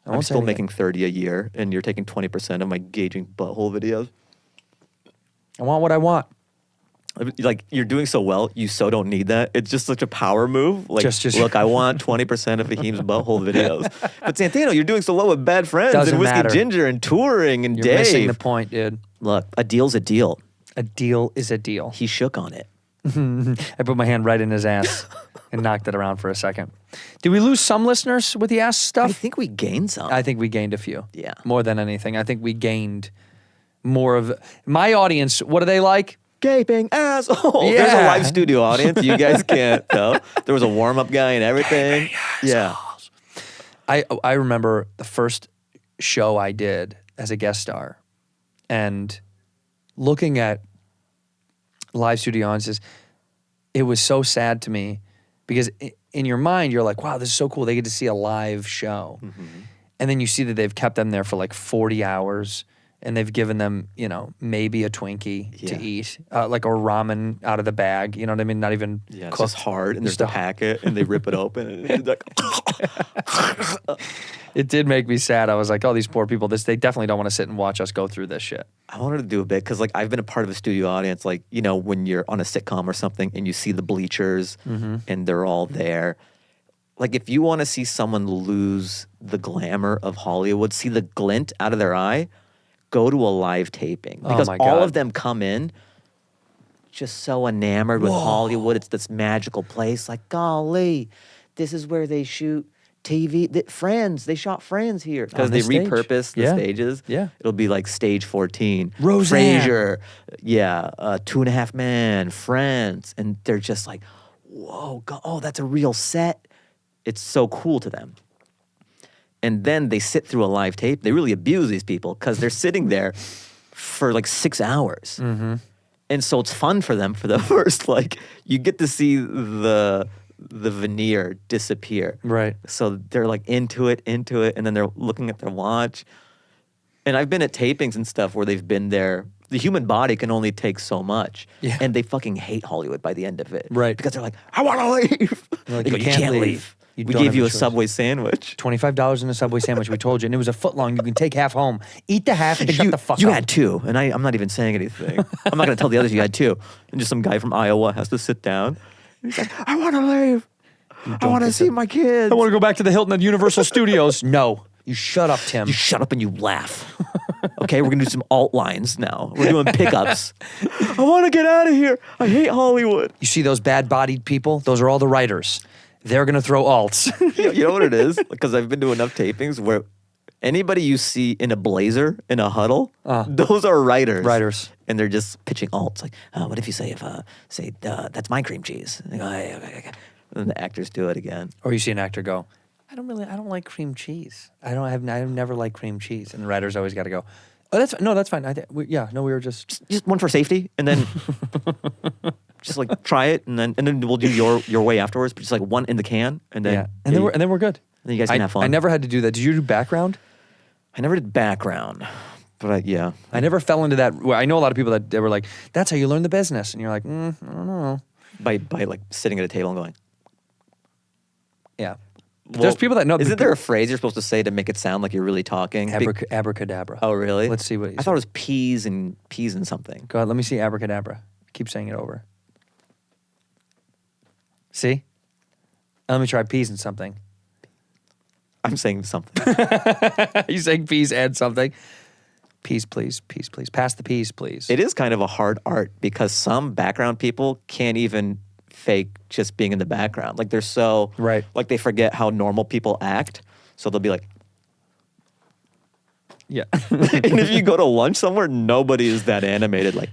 I'm still making 30 a year, and you're taking 20% of my gauging butthole videos. I want what I want. Like, you're doing so well, you so don't need that. It's just such a power move. Like, Just- look, I want 20% of Fahim's butthole videos. But Santino, you're doing so well with Bad Friends Doesn't and Whiskey matter. Ginger and touring and You're Dave. missing the point, dude. Look, a deal's a deal. A deal is a deal. He shook on it. I put my hand right in his ass and knocked it around for a second. Did we lose some listeners with the ass stuff? I think we gained some. I think we gained a few. Yeah. More than anything. I think we gained more of my audience. What do they like? Gaping asshole. There's a Yeah. live studio audience. You guys can't tell. There was a warm-up guy and everything. Yeah. I remember the first show I did as a guest star and looking at live studio audiences, it was so sad to me because in your mind, you're like, wow, this is so cool. They get to see a live show. Mm-hmm. And then you see that they've kept them there for like 40 hours and they've given them, maybe a Twinkie to Yeah. eat, like a ramen out of the bag. You know what I mean? Not even Yeah, it's cooked. just hard, and there's Just the a- packet, and they rip it open, and it's like, It did make me sad. I was like, oh, these poor people, they definitely don't want to sit and watch us go through this shit. I wanted to do a bit because, like, I've been a part of a studio audience, like, when you're on a sitcom or something and you see the bleachers and they're all there. Like, if you want to see someone lose the glamour of Hollywood, see the glint out of their eye, go to a live taping. Oh Because my all God. of them come in just so enamored with Hollywood. It's this magical place. Like, golly, this is where they shoot TV. Friends, they shot Friends here. Because On they this stage. repurpose the Yeah. stages. Yeah. It'll be like stage 14. Roseanne. Frasier. Yeah. 2.5 Men. Friends. And they're just like, whoa, oh, that's a real set. It's so cool to them. And then they sit through a live tape. They really abuse these people because they're sitting there for like 6 hours. Mm-hmm. And so it's fun for them for the first, like, you get to see the veneer disappear. Right. So they're like into it, and then they're looking at their watch. And I've been at tapings and stuff where they've been there. The human body can only take so much. Yeah. And they fucking hate Hollywood by the end of it. Right. Because they're like, I want to leave. You're like, They go, "You you can't can't leave. leave. You We don't gave have you a a choice." Subway sandwich. $25 in a Subway sandwich, we told you, and it was a foot long. You can take half home. Eat the half and shut the fuck You up. had two, and I'm not even saying anything. I'm not going to tell the others you had two. And just some guy from Iowa has to sit down. He's like, I want to leave. I want to see my kids. I want to go back to the Hilton at Universal Studios. No. You shut up, Tim. You shut up and you laugh. Okay, we're going to do some alt lines now. We're doing pickups. I want to get out of here. I hate Hollywood. You see those bad-bodied people? Those are all the writers. They're going to throw alts. You know what it is? Because I've been to enough tapings where anybody you see in a blazer, in a huddle, those are writers. Writers. And they're just pitching alts. Like, what if you say, that's my cream cheese? And they go, okay. And then the actors do it again. Or you see an actor go, I don't like cream cheese. I've never liked cream cheese. And the writer's always got to go, oh, that's fine. We were just. Just one for safety, and then just like try it, and then we'll do your way afterwards. But just like one in the can, and then Yeah. And then we're good. then you guys can have fun. I never had to do that. Did you do background? I never did background, but yeah. I never fell into that. Well, I know a lot of people that they were like, that's how you learn the business. And you're like, I don't know. By like sitting at a table and going. Yeah. There's people that know. Isn't there a phrase you're supposed to say to make it sound like you're really talking? Abracadabra. Oh, really? Let's see what I thought it was peas and something. Go ahead, let me see abracadabra. Keep saying it over. See? Let me try peas and something. I'm saying something. You saying peas and something? Peas, please. Peas, please. Pass the peas, please. It is kind of a hard art because some background people can't even fake just being in the background. Like they're so Right. like they forget how normal people act. So they'll be like, Yeah. and if you go to lunch somewhere, nobody is that animated. Like,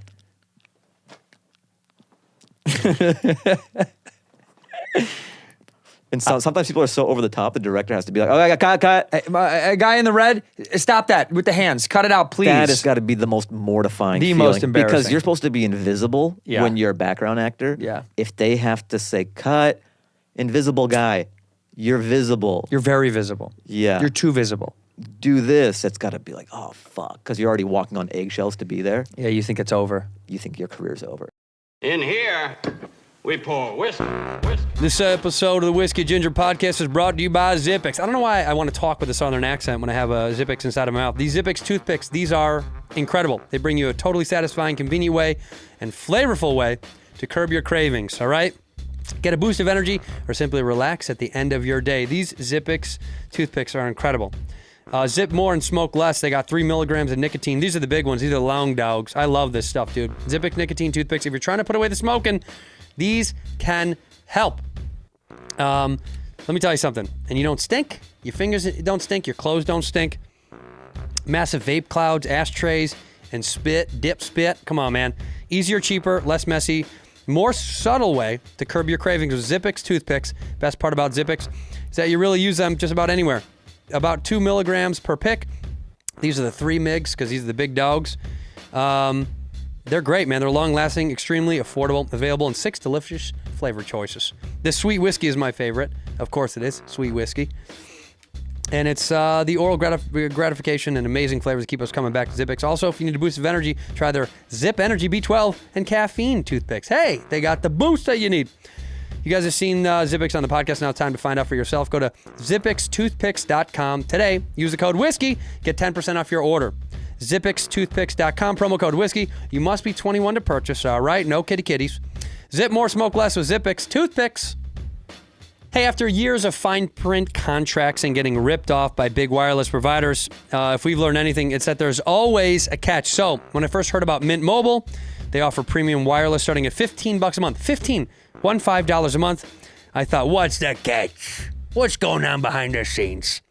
and sometimes people are so over the top, the director has to be like, "Oh, cut. A guy in the red, stop that with the hands. Cut it out, please. That has got to be the most mortifying The feeling. most embarrassing. Because you're supposed to be invisible Yeah. when you're a background actor. Yeah. If they have to say, cut, invisible guy, you're visible. You're very visible. Yeah. You're too visible. Do this. It's got to be like, oh, fuck. Because you're already walking on eggshells to be there. Yeah, you think it's over. You think your career's over. In here, we pour whiskey. This episode of the Whiskey Ginger Podcast is brought to you by ZIPPIX. I don't know why I want to talk with a southern accent when I have a ZIPPIX inside of my mouth. These ZIPPIX toothpicks, these are incredible. They bring you a totally satisfying, convenient way and flavorful way to curb your cravings, all right? Get a boost of energy or simply relax at the end of your day. These ZIPPIX toothpicks are incredible. Zip more and smoke less. They got 3 milligrams of nicotine. These are the big ones. These are the long dogs. I love this stuff, dude. ZIPPIX nicotine toothpicks. If you're trying to put away the smoking, these can help. Let me tell you something. And you don't stink. Your fingers don't stink. Your clothes don't stink. Massive vape clouds, ashtrays, and dip spit. Come on, man. Easier, cheaper, less messy, more subtle way to curb your cravings with ZIPPIX toothpicks. Best part about ZIPPIX is that you really use them just about anywhere. About 2 milligrams per pick. These are the 3 migs because these are the big dogs. They're great, man. They're long-lasting, extremely affordable, available in 6 delicious flavor choices. This sweet whiskey is my favorite. Of course it is, sweet whiskey. And it's the oral gratification and amazing flavors that keep us coming back to ZIPPIX. Also, if you need a boost of energy, try their Zip Energy B12 and caffeine toothpicks. Hey, they got the boost that you need. You guys have seen ZIPPIX on the podcast. Now it's time to find out for yourself. Go to ZIPPIXtoothpicks.com today. Use the code WHISKEY. Get 10% off your order. ZIPPIXtoothpicks.com. Promo code WHISKEY. You must be 21 to purchase, all right? No kitty kitties. Zip more, smoke less with ZIPPIX toothpicks. Hey, after years of fine print contracts and getting ripped off by big wireless providers, if we've learned anything, it's that there's always a catch. So when I first heard about Mint Mobile, they offer premium wireless starting at $15 a month. $15 a month. I thought, what's the catch? What's going on behind the scenes?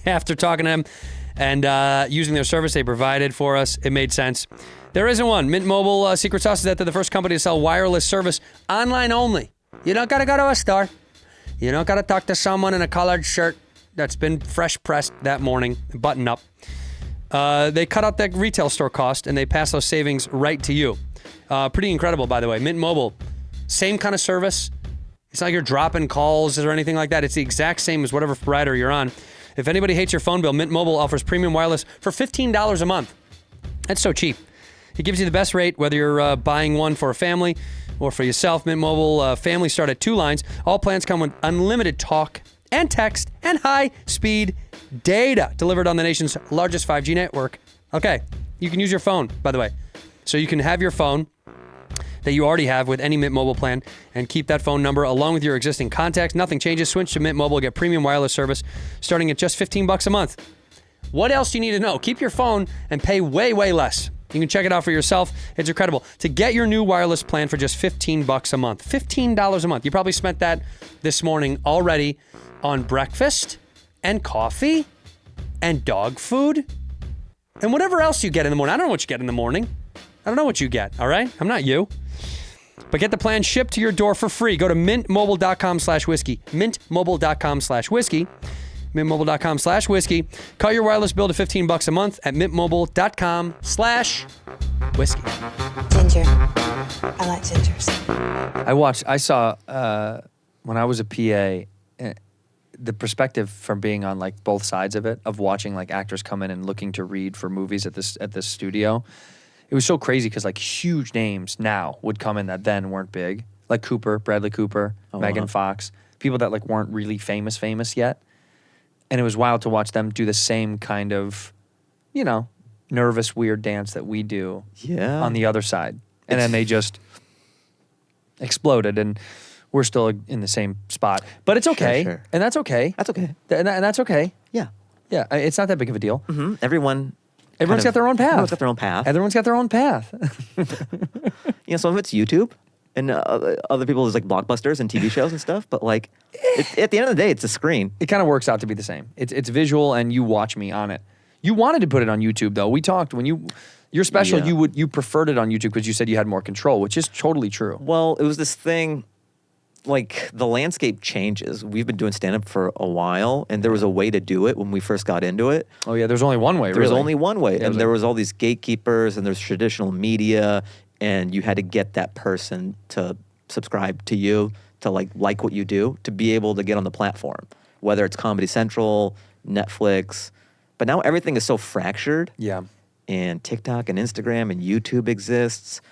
After talking to them and using their service they provided for us, it made sense. There isn't one. Mint Mobile secret sauce is that they're the first company to sell wireless service online only. You don't got to go to a store. You don't got to talk to someone in a collared shirt that's been fresh pressed that morning, button up. They cut out the retail store cost and they pass those savings right to you. Pretty incredible, by the way. Mint Mobile, same kind of service. It's not like you're dropping calls or anything like that. It's the exact same as whatever provider you're on. If anybody hates your phone bill, Mint Mobile offers premium wireless for $15 a month. That's so cheap. It gives you the best rate, whether you're buying one for a family or for yourself. Mint Mobile family start at 2 lines. All plans come with unlimited talk and text and high-speed data delivered on the nation's largest 5G network. Okay, you can use your phone, by the way. So you can have your phone that you already have with any Mint Mobile plan and keep that phone number along with your existing contacts. Nothing changes. Switch to Mint Mobile. Get premium wireless service starting at just $15 a month. What else do you need to know? Keep your phone and pay way, way less. You can check it out for yourself. It's incredible. To get your new wireless plan for just $15 a month. $15 a month. You probably spent that this morning already on breakfast and coffee and dog food and whatever else you get in the morning. I don't know what you get in the morning. I don't know what you get, all right? I'm not you. But get the plan shipped to your door for free. Go to mintmobile.com/whiskey. Mintmobile.com/whiskey. Mintmobile.com/whiskey. Cut your wireless bill to $15 a month at mintmobile.com/whiskey. Ginger. I like gingers. I saw when I was a PA, the perspective from being on like both sides of it, of watching like actors come in and looking to read for movies at this studio. It was so crazy because like huge names now would come in that then weren't big, like Bradley Cooper, Megan Fox, people that like weren't really famous yet. And it was wild to watch them do the same kind of, nervous, weird dance that we do on the other side. And then they just exploded and we're still in the same spot. But it's okay. Sure. And that's okay. That's okay. And that's okay. Yeah. Yeah, it's not that big of a deal. Mm-hmm. Everyone's got their own path. Everyone's got their own path. Everyone's got their own path. Some of it's YouTube. And other people is like blockbusters and TV shows and stuff. But like, at the end of the day, it's a screen. It kind of works out to be the same. It's visual, and you watch me on it. You wanted to put it on YouTube though. We talked when your special. Yeah. You preferred it on YouTube because you said you had more control, which is totally true. Well, it was this thing. Like the landscape changes. We've been doing stand-up for a while, and there was a way to do it when we first got into it. Oh yeah, there's only one way. There was really. only one way, Yeah, and there was all these gatekeepers, and there's traditional media, and you had to get that person to subscribe to you, to like what you do, to be able to get on the platform, whether it's Comedy Central, Netflix. But now everything is so fractured. Yeah. And TikTok and Instagram and YouTube exists.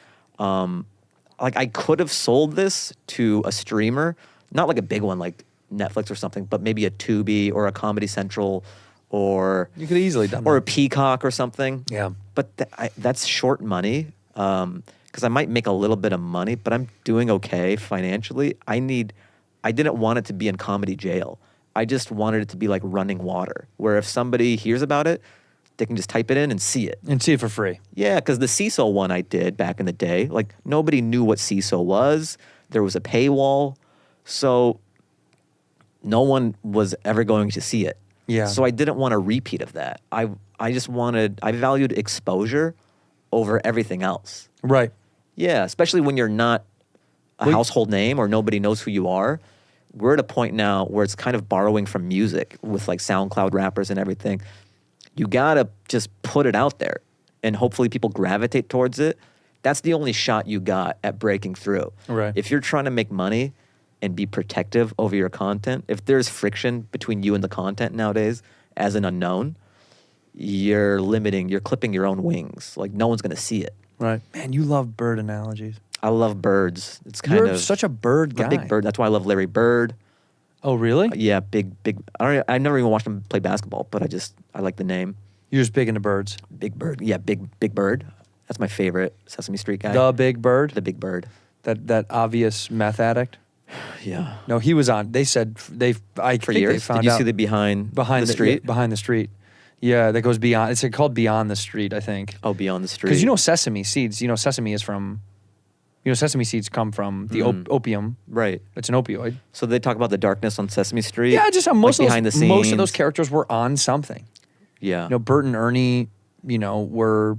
Like I could have sold this to a streamer, not like a big one like Netflix or something, but maybe a Tubi or a Comedy Central or You could have easily done or that. a Peacock or something. Yeah. But that's short money because I might make a little bit of money, but I'm doing okay financially. I didn't want it to be in comedy jail. I just wanted it to be like running water, where if somebody hears about it, they can just type it in and see it. And see it for free. Yeah, because the CISO one I did back in the day, like nobody knew what CISO was. There was a paywall. So no one was ever going to see it. Yeah. So I didn't want a repeat of that. I valued exposure over everything else. Right. Yeah, especially when you're not a household name or nobody knows who you are. We're at a point now where it's kind of borrowing from music with like SoundCloud rappers and everything. You gotta just put it out there and hopefully people gravitate towards it. That's the only shot you got at breaking through. Right. If you're trying to make money and be protective over your content, if there's friction between you and the content nowadays as an unknown, you're clipping your own wings. Like no one's gonna see it. Right. Man, you love bird analogies. I love birds. It's kind You're of such a bird guy. a big bird. That's why I love Larry Bird. Oh, really? Yeah, big. I never even watched him play basketball, but I like the name. You're just big into birds. Big Bird. Yeah, Big Bird. That's my favorite Sesame Street guy. The Big Bird? The Big Bird. That obvious meth addict? Yeah. No, he was on. They said For think years. they found Did you out see the behind the street? street? Behind the street. Yeah, that goes beyond. It's called Beyond the Street, I think. Oh, Beyond the Street. Because you know sesame seeds. You know sesame is from. You know sesame seeds come from the opium. Right. It's an opioid. So they talk about the darkness on Sesame Street. Yeah, just how most like of behind those, the scenes. most of those characters were on something. Yeah. You know, Bert and Ernie. You know,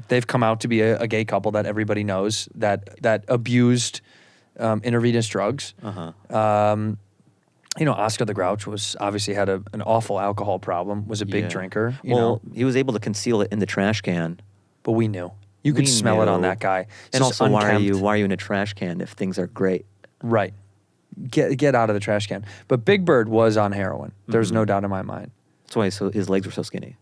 they've come out to be a gay couple that everybody knows that abused intravenous drugs. Uh-huh. You know, Oscar the Grouch obviously had an awful alcohol problem. Was a big Yeah. drinker. You Well, know, he was able to conceal it in the trash can. but we knew. You could We smell it on knew. that guy. It's And just also, why unkempt. are you in a trash can if things are great? Right. Get out of the trash can. But Big Bird was on heroin. There's no doubt in my mind. That's why his legs were so skinny.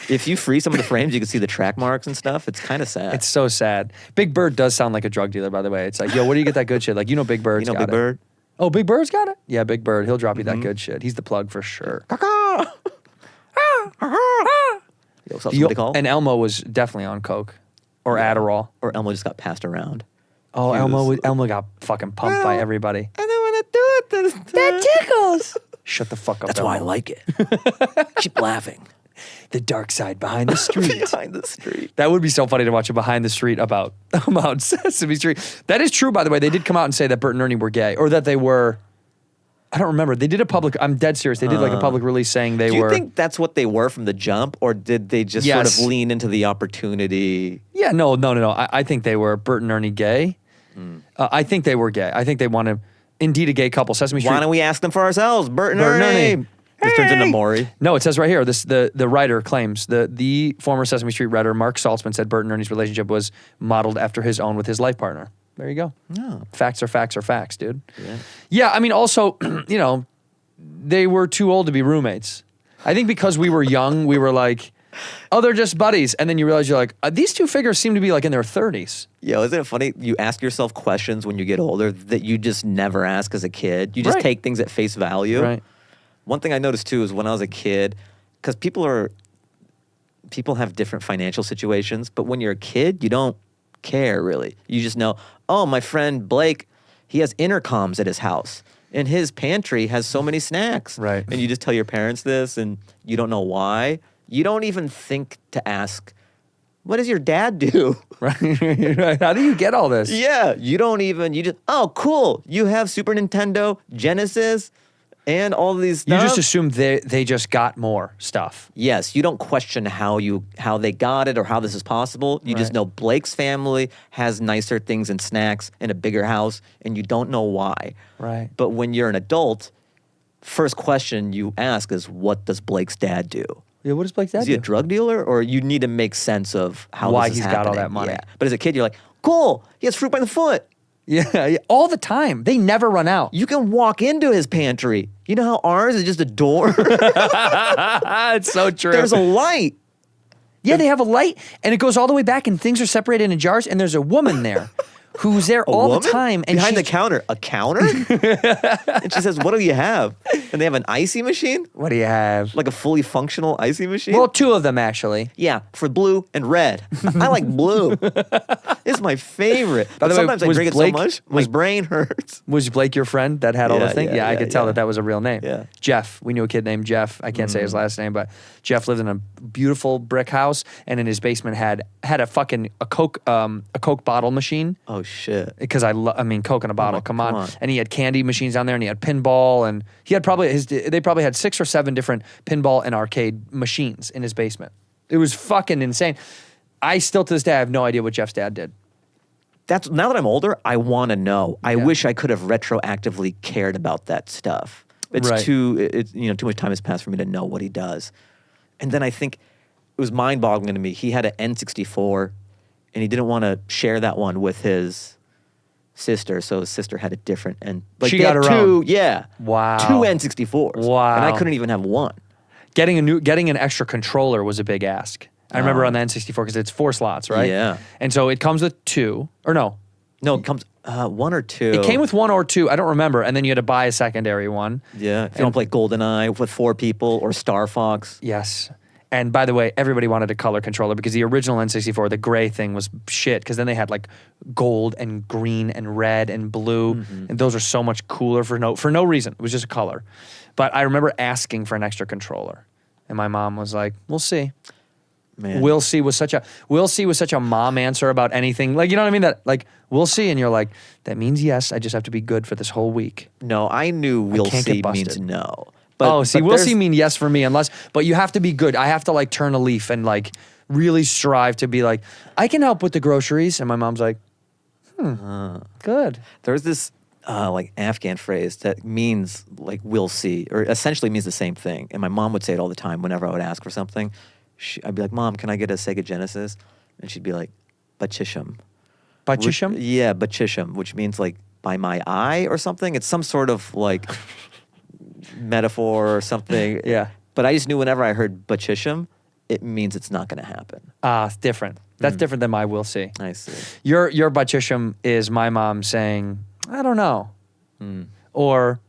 If you free some of the frames, you can see the track marks and stuff. It's kind of sad. It's so sad. Big Bird does sound like a drug dealer, by the way. It's like, yo, where do you get that good shit? Like, you know Big Bird's you know got Big it. Bird? Oh, Big Bird's got it? Yeah, Big Bird. He'll drop you that good shit. He's the plug for sure. Yo, what's up, somebody call? And Elmo was definitely on coke or Adderall. Or Elmo just got passed around. Oh, He Elmo was- Elmo got fucking pumped by everybody. I don't want to do it this time. That tickles. Shut the fuck up. That's why I Elmo. like it. Keep laughing. The dark side behind the street. Behind the street. That would be so funny to watch a behind the street about Sesame Street. That is true, by the way. They did come out and say that Bert and Ernie were gay, or that they were. I don't remember. They did a public. I'm dead serious. They did like a public release saying they Do you were. think that's what they were from the jump, or did they just Yes. sort of lean into the opportunity? Yeah, no. I think they were Bert and Ernie gay. I think they were gay. I think they want to, indeed, a gay couple. Sesame Street. Why don't we ask them for ourselves? Bert and Bert and Ernie. Ernie. This turns into Maury. No, it says right here. The writer claims the former Sesame Street writer Mark Saltzman said Bert and Ernie's relationship was modeled after his own with his life partner. There you go. Oh. Facts are facts are facts, dude. Yeah. Yeah, I mean, also, you know, they were too old to be roommates. I think because we were young, we were like, oh, they're just buddies. And then you realize you're like, these two figures seem to be like in their 30s. Yo, isn't it funny? You ask yourself questions when you get older that you just never ask as a kid. You just Right. take things at face value. Right. One thing I noticed too is when I was a kid, because people have different financial situations, but when you're a kid, you don't care really. You just know, oh, my friend Blake, he has intercoms at his house, and his pantry has so many snacks. Right. And you just tell your parents this, and you don't know why. You don't even think to ask what does your dad do? Right. How do you get all this? Yeah, you just, oh, cool. You have Super Nintendo, Genesis, and all of these You stuff. just assume they just got more stuff. Yes, you don't question how they got it or how this is possible. You just Right. know Blake's family has nicer things and snacks in a bigger house, and you don't know why. Right. But when you're an adult, first question you ask is, what does Blake's dad do? Yeah, what does Blake's dad Is he a do? drug dealer, or you need to make sense of how Why this is he's got all happening? that money. Yeah. But as a kid, you're like, cool, he has fruit by the foot. Yeah, all the time. They never run out. You can walk into his pantry. You know how ours is just a door? It's so true. There's a light. Yeah, they have a light, and it goes all the way back, and things are separated in jars, and there's a woman there who's there all Woman? the time. And behind the she's- counter. A counter? And she says, what do you have? And they have an icy machine? What do you have? Like a fully functional icy machine? Well, two of them, actually. yeah, for blue and red. I like blue. It's my favorite. By But the way, sometimes I was drink Blake- it so much, my brain hurts. Was Blake your friend that had all the Yeah, things? yeah, I yeah, could tell yeah. that was a real name. Yeah. Jeff. We knew a kid named Jeff. I can't say his last name, but Jeff lived in a beautiful brick house, and in his basement had a fucking a Coke bottle machine. Oh, shit. Because I mean, Coke in a bottle. my- Come come on. on. And he had candy machines down there, and he had pinball, and he had they probably had 6 or 7 different pinball and arcade machines in his basement. It was fucking insane. I still to this day I have no idea what Jeff's dad did. That's now that I'm older, I want to know. I Yeah. wish I could have retroactively cared about that stuff. It's Right. too much time has passed for me to know what he does. And then I think it was mind-boggling to me. He had an N64, and he didn't want to share that one with his sister, so his sister had a different She they got had her two, own. yeah, Wow. 2 N64s. Wow. and I couldn't even have one. Getting an extra controller was a big ask. I remember on the N64 because it's 4 slots, right? Yeah. And so it comes with 2, or no, No, it comes 1 or 2. it came with 1 or 2. I don't remember. And then you had to buy a secondary one. yeah. If you don't play GoldenEye with 4 people or Star Fox. Yes. And by the way, everybody wanted a color controller because the original N64, the gray thing was shit. Because then they had like gold and green and red and blue, and those are so much cooler for no reason. It was just a color. But I remember asking for an extra controller, and my mom was like, "We'll see." Man. We'll see was such a mom answer about anything. Like, you know what I mean? That like, we'll see, and you're like, that means yes. I just have to be good for this whole week. No, I knew we'll can't get see means busted. no. We'll see there's- mean yes for me but you have to be good. I have to like turn a leaf and like really strive to be like, I can help with the groceries. And my mom's like, good. There's this like Afghan phrase that means like we'll see, or essentially means the same thing. And my mom would say it all the time whenever I would ask for something. I'd be like, Mom, can I get a Sega Genesis? And she'd be like, Bachisham. Bachisham? Yeah, Bachisham, which means like by my eye or something. It's some sort of like metaphor or something. Yeah. But I just knew whenever I heard Bachisham, it means it's not going to happen. It's different. That's different than my will see. I see. Your Bachisham is my mom saying, I don't know. Or,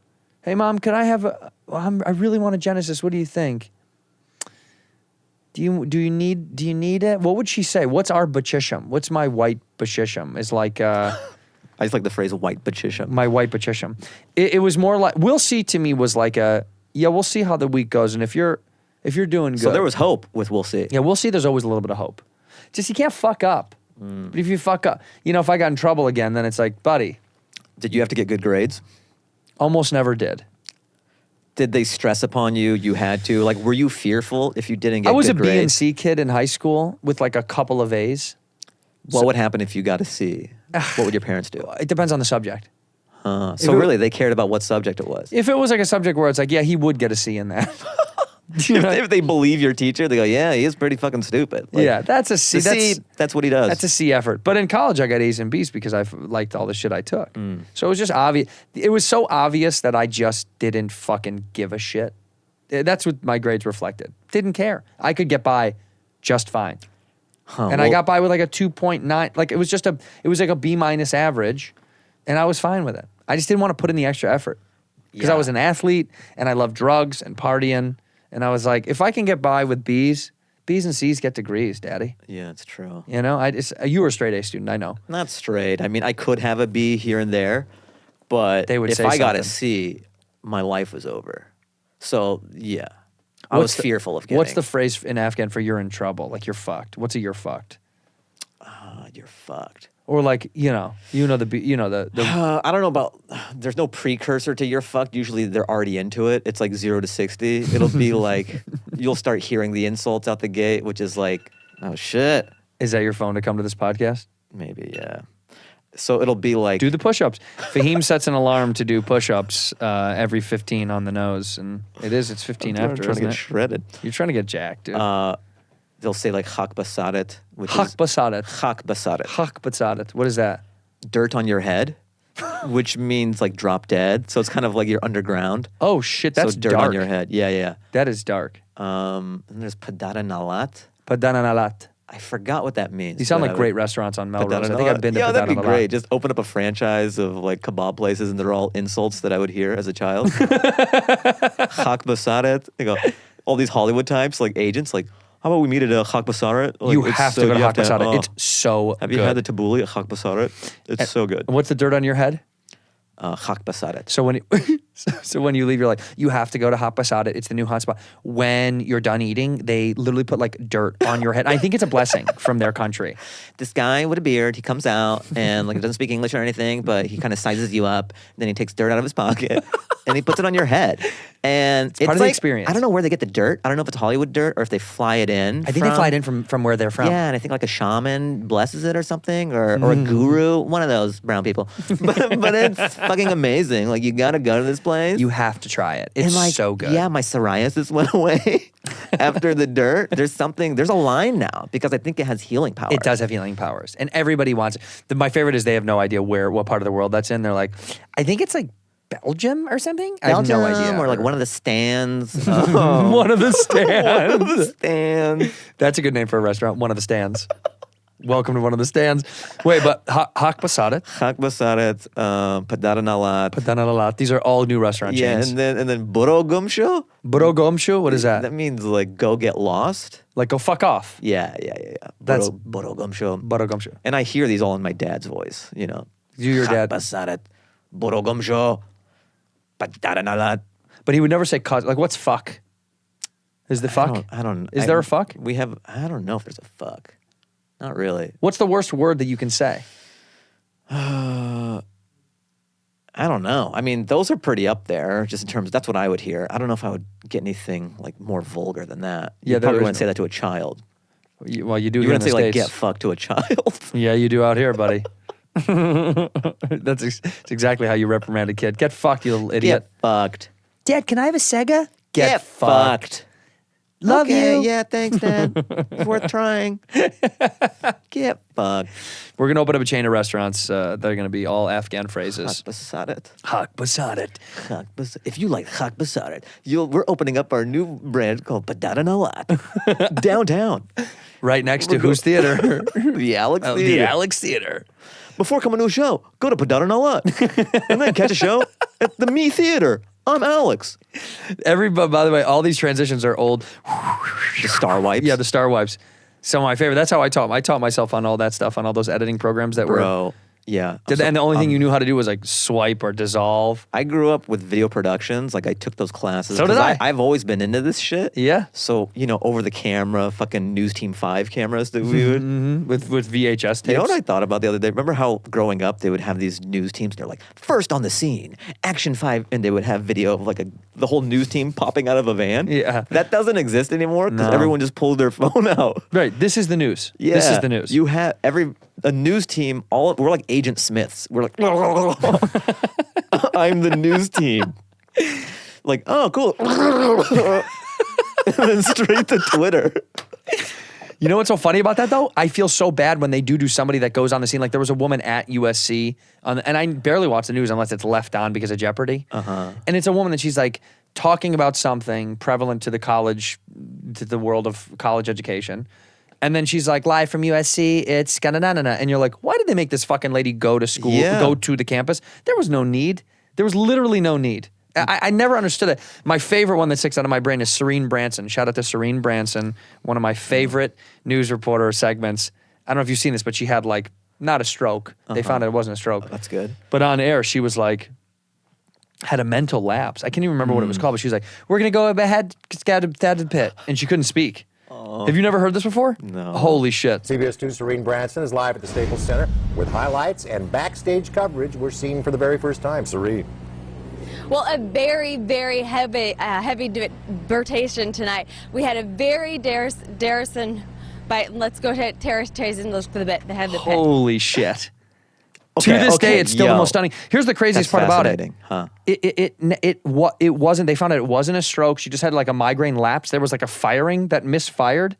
hey mom, can I have I really want a Genesis. What do you think? Do you need it? What would she say? What's our Bachisham? What's my white Bachisham? Is like I just like the phrase white Bachisham. my white Bachisham. It was more like, we'll see to me was like we'll see how the week goes. And if you're doing good. So there was hope with we'll see. Yeah, we'll see. There's always a little bit of hope. Just you can't fuck up. But if you fuck up, if I got in trouble again, then it's like, buddy, Did you have to get good grades? almost never did. Did they stress upon you? You had to? Like, were you fearful if you didn't get I was good a B and grades? C kid in high school with like a couple of A's. What would happen if you got a C? What would your parents do? It depends on the subject. So really, they cared about what subject it was. If it was like a subject where it's like, yeah, he would get a C in that. You know? If they believe your teacher, they go, yeah, he is pretty fucking stupid. Like, Yeah, that's a C. the C, that's what he does. That's a C effort. But in college, I got A's and B's because I liked all the shit I took. So it was just obvious. It was so obvious that I just didn't fucking give a shit. That's what my grades reflected. Didn't care. I could get by just fine. And I got by with like a 2.9. Like it was like a B minus average, and I was fine with it. I just didn't want to put in the extra effort because I Yeah. was an athlete and I loved drugs and partying. And I was like, if I can get by with B's and C's get degrees, Daddy. Yeah, it's true. You know, you were a straight A student, I know. Not straight. I mean, I could have a B here and there, but They would if say I got a something. C, my life was over. So, yeah. I was fearful of getting. What's the phrase in Afghan for you're in trouble? Like you're fucked. What's a you're fucked? god, you're fucked. Or like, the I don't know about, there's no precursor to you're fucked. Usually they're already into it. It's like 0 to 60. It'll be like, you'll start hearing the insults out the gate, which is like, oh shit. Is that your phone to come to this podcast? Maybe, yeah. So it'll be like. Do the push-ups. Fahim sets an alarm to do push-ups every 15 on the nose. And it's 15 I'm after, trying to isn't get it? shredded. You're trying to get jacked, dude. They'll say like hak basadet, which Hak is. basadet. Hak basadet. Hak basadet. What is that? Dirt on your head, which means like drop dead. So it's kind of like you're underground. Oh, shit. That's so dirt dark. on your head. Yeah, yeah. That is dark. And there's padara nalat. Padana nalat. I forgot what that means. These sound like but great restaurants on Melrose. Padana I think I've been to Yeah, that'd be Padana great. Just open up a franchise of like kebab places, and they're all insults that I would hear as a child. Hak basadet. They go, all these Hollywood types, like agents, like, how about we meet at a Hak basadet? Like, You it's have to so- go to you Hak basadet. oh. It's so Have good. you had the tabbouleh at Hak basadet? It's so good. What's the dirt on your head? Hak basadet. So when you leave, you're like, you have to go to Hak basadet. It's the new hot spot. When you're done eating, they literally put like dirt on your head. I think it's a blessing from their country. This guy with a beard, he comes out and like doesn't speak English or anything, but he kind of sizes you up. Then he takes dirt out of his pocket and he puts it on your head. And it's part of the like, experience. I don't know where they get the dirt. I don't know if it's Hollywood dirt or if they fly it in. I think they fly it in from where they're from. Yeah, and I think like a shaman blesses it or something, or a guru, one of those brown people. but it's fucking amazing. Like you gotta go to this place. You have to try it. It's and like, so good. Yeah, my psoriasis went away after the dirt. There's a line now because I think it has healing power. It does have healing powers, and everybody wants it. My favorite is they have no idea what part of the world that's in. They're like, I think it's like Belgium or something. I have no idea. Or like one of the stands. One of the stands. One of the stands. That's a good name for a restaurant. One of the stands. Welcome to one of the stands. Wait, but Hak basadet, Hak basadet, padara nalat. Padana lalat. These are all new restaurant Yeah, chains. and then borogumsho. Borogomshu, what is that? That means like go get lost. Like go fuck off. Yeah. That's- borogumsho. Borogomshu. And I hear these all in my dad's voice, you know. You, your dad. Hak basadet, borogumsho, padara nalat. But he would never say cause. Like, what's fuck? Is the fuck? I don't. Is there a fuck? I don't know if there's a fuck. Not really. What's the worst word that you can say? I don't know. I mean, those are pretty up there, just in terms. That's what I would hear. I don't know if I would get anything like more vulgar than that. Yeah, You there probably is wouldn't say no- that to a child. Well, you do You here in wouldn't the say like States. get fucked to a child. Yeah, you do out here, buddy. That's exactly how you reprimand a kid. Get fucked, you little idiot. Get fucked. Dad, can I have a Sega? Get fucked. Love Okay, you. yeah, thanks, Dad. It's worth trying. Get fucked. We're gonna open up a chain of restaurants that are gonna be all Afghan phrases. Hak basadet. Hak basadet. If you like hak basadet, we're opening up our new brand called Padana Nalat downtown. Right next to whose theater? The Alex Theater. The Alex Theater. Before coming to a show, go to Padana Nalat and then catch a show at the Me Theater. I'm Alex. By the way, all these transitions are old. The Star Wipes. Yeah, the star wipes. Some of my favorite. That's how I taught. I taught myself on all that stuff, on all those editing programs that were. Bro. Yeah. And the only thing you knew how to do was like swipe or dissolve. I grew up with video productions. Like I took those classes. So did 'cause I. I've always been into this shit. Yeah. So, over the camera, fucking News Team 5 cameras that we would. With VHS tapes. You know what I thought about the other day? Remember how growing up they would have these news teams? They're like, first on the scene, Action 5. And they would have video of like the whole news team popping out of a van. Yeah. That doesn't exist anymore because No. everyone just pulls their phone out. Right. This is the news. Yeah. This is the news. You have a news team, we're like Agent Smiths. We're like, I'm the news team. Like, oh, cool. And then straight to Twitter. You know what's so funny about that though? I feel so bad when they do somebody that goes on the scene. Like there was a woman at USC, and I barely watch the news unless it's left on because of Jeopardy. And it's a woman that she's like talking about something prevalent to the world of college education. And then she's like, live from USC, it's na-na-na-na. And you're like, why did they make this fucking lady go to school, Yeah. go to the campus? There was no need. There was literally no need. I never understood it. My favorite one that sticks out of my brain is Serene Branson. Shout out to Serene Branson, one of my favorite news reporter segments. I don't know if you've seen this, but she had like, not a stroke. They found out it wasn't a stroke. That's good. But on air, she was like, had a mental lapse. I can't even remember what it was called, but she was like, we're going to go ahead to Pitt. And she couldn't speak. Have you never heard this before? No. Holy shit. CBS 2's Serene Branson is live at the Staples Center with highlights and backstage coverage we're seeing for the very first time. Serene. Well, a very, very heavy debatation tonight. We had a very Darrison, but let's go to Terrace and look for the bit. They have the pit. Holy shit. To this day, it's still the most stunning. Here's the craziest part about it. Huh? It wasn't. They found out it wasn't a stroke. She just had like a migraine lapse. There was like a firing that misfired.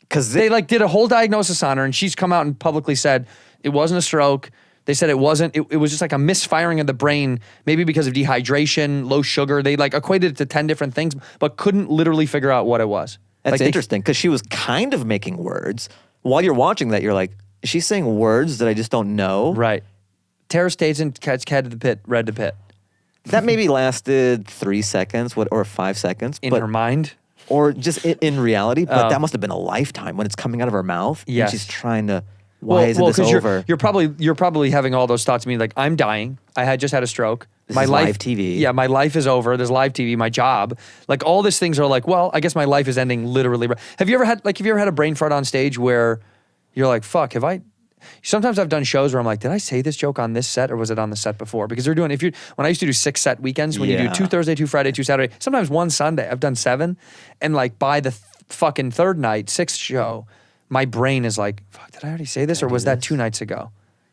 Because They like did a whole diagnosis on her, and she's come out and publicly said it wasn't a stroke. They said it wasn't. It was just like a misfiring of the brain, maybe because of dehydration, low sugar. They like equated it to 10 different things, but couldn't literally figure out what it was. That's like interesting because she was kind of making words. While you're watching that, you're like, is she saying words that I just don't know? Right. Tara Staten read the pit. That maybe lasted 3 seconds or 5 seconds. In her mind? Or just in reality. But that must have been a lifetime when it's coming out of her mouth. Yes. And she's trying to, why isn't this over? You're probably having all those thoughts of me like, I'm dying. I had just had a stroke. This is live TV. Yeah, my life is over. There's live TV, my job. Like all these things are like, well, I guess my life is ending literally. Have you ever had a brain fart on stage where you're like, fuck, sometimes I've done shows where I'm like, did I say this joke on this set or was it on the set before? Because they're doing, when I used to do 6 set weekends, when you do 2 Thursday, 2 Friday, 2 Saturday, sometimes 1 Sunday, I've done 7. And like by the fucking third night, 6th show, my brain is like, fuck, did I already say this or was that 2 nights ago?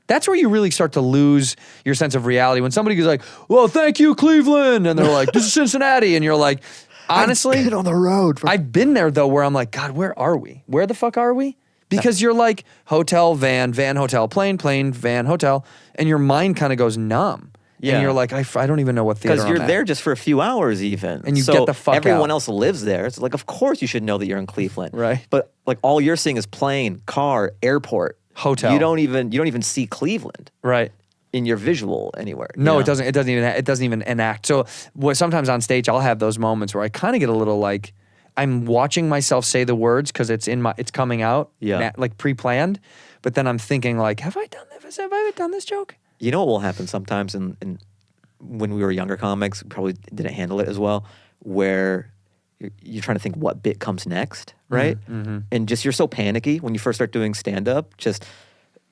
That's where you really start to lose your sense of reality. When somebody goes like, well, thank you, Cleveland. And they're like, this is Cincinnati. And you're like, honestly. I've been on the road. I've been there though, where I'm like, God, where are we? Where the fuck are we? Because you're like hotel, van, hotel, plane, van, hotel. And your mind kind of goes numb. Yeah. And you're like, I don't even know what theater Because I'm you're at. there just for a few hours even. And you get the fuck everyone out. else lives there. It's like, of course you should know that you're in Cleveland. Right. But like all you're seeing is plane, car, airport. Hotel. You don't even see Cleveland. Right. In your visual anywhere. No, you know? it doesn't even enact. So sometimes on stage I'll have those moments where I kind of get a little like, I'm watching myself say the words because it's coming out, like pre-planned. But then I'm thinking like, have I done this joke? You know what will happen sometimes when we were younger comics, we probably didn't handle it as well, where you're trying to think what bit comes next, right? Mm-hmm. And just you're so panicky when you first start doing stand-up, just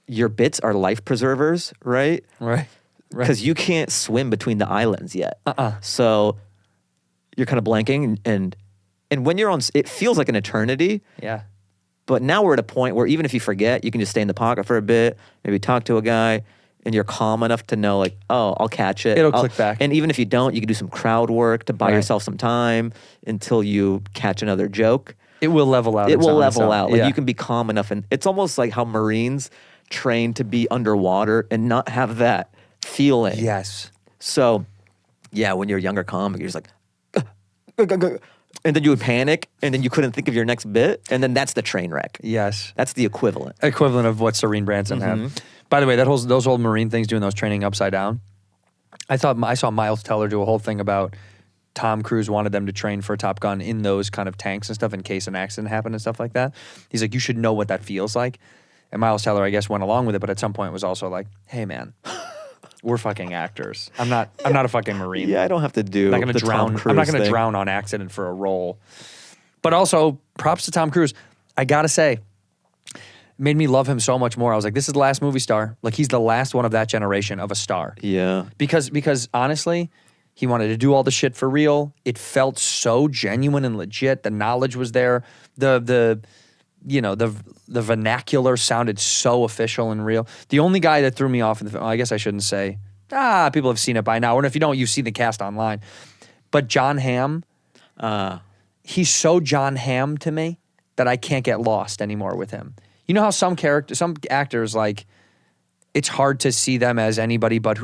your bits are life preservers, right? Right. Because you can't swim between the islands yet. So you're kind of blanking and when you're on, it feels like an eternity. Yeah. But now we're at a point where even if you forget, you can just stay in the pocket for a bit, maybe talk to a guy, and you're calm enough to know like, oh, I'll catch it. It'll click back. And even if you don't, you can do some crowd work to buy yourself some time until you catch another joke. It will level out. It will level out. Like yeah. you can be calm enough. And it's almost like how Marines train to be underwater and not have that feeling. Yes. So, yeah, when you're a younger comic, you're just like, and then you would panic, and then you couldn't think of your next bit, and then that's the train wreck. Yes. That's the equivalent. Equivalent of what Serene Branson had. By the way, those old Marine things doing those training upside down. I saw Miles Teller do a whole thing about Tom Cruise wanted them to train for Top Gun in those kind of tanks and stuff in case an accident happened and stuff like that. He's like, you should know what that feels like. And Miles Teller, I guess, went along with it, but at some point was also like, hey man, we're fucking actors. I'm not a fucking Marine. Yeah, I don't have to do I'm not gonna drown. Tom Cruise I'm not going to thing. drown on accident for a role. But also, props to Tom Cruise. I gotta say, it made me love him so much more. I was like, this is the last movie star. Like he's the last one of that generation of a star. Yeah. Because honestly, he wanted to do all the shit for real. It felt so genuine and legit. The knowledge was there. The vernacular sounded so official and real. The only guy that threw me off in the film, I guess I shouldn't say, people have seen it by now. And if you don't, you've seen the cast online. But John Hamm, he's so John Hamm to me that I can't get lost anymore with him. You know how some actors, like, it's hard to see them as anybody but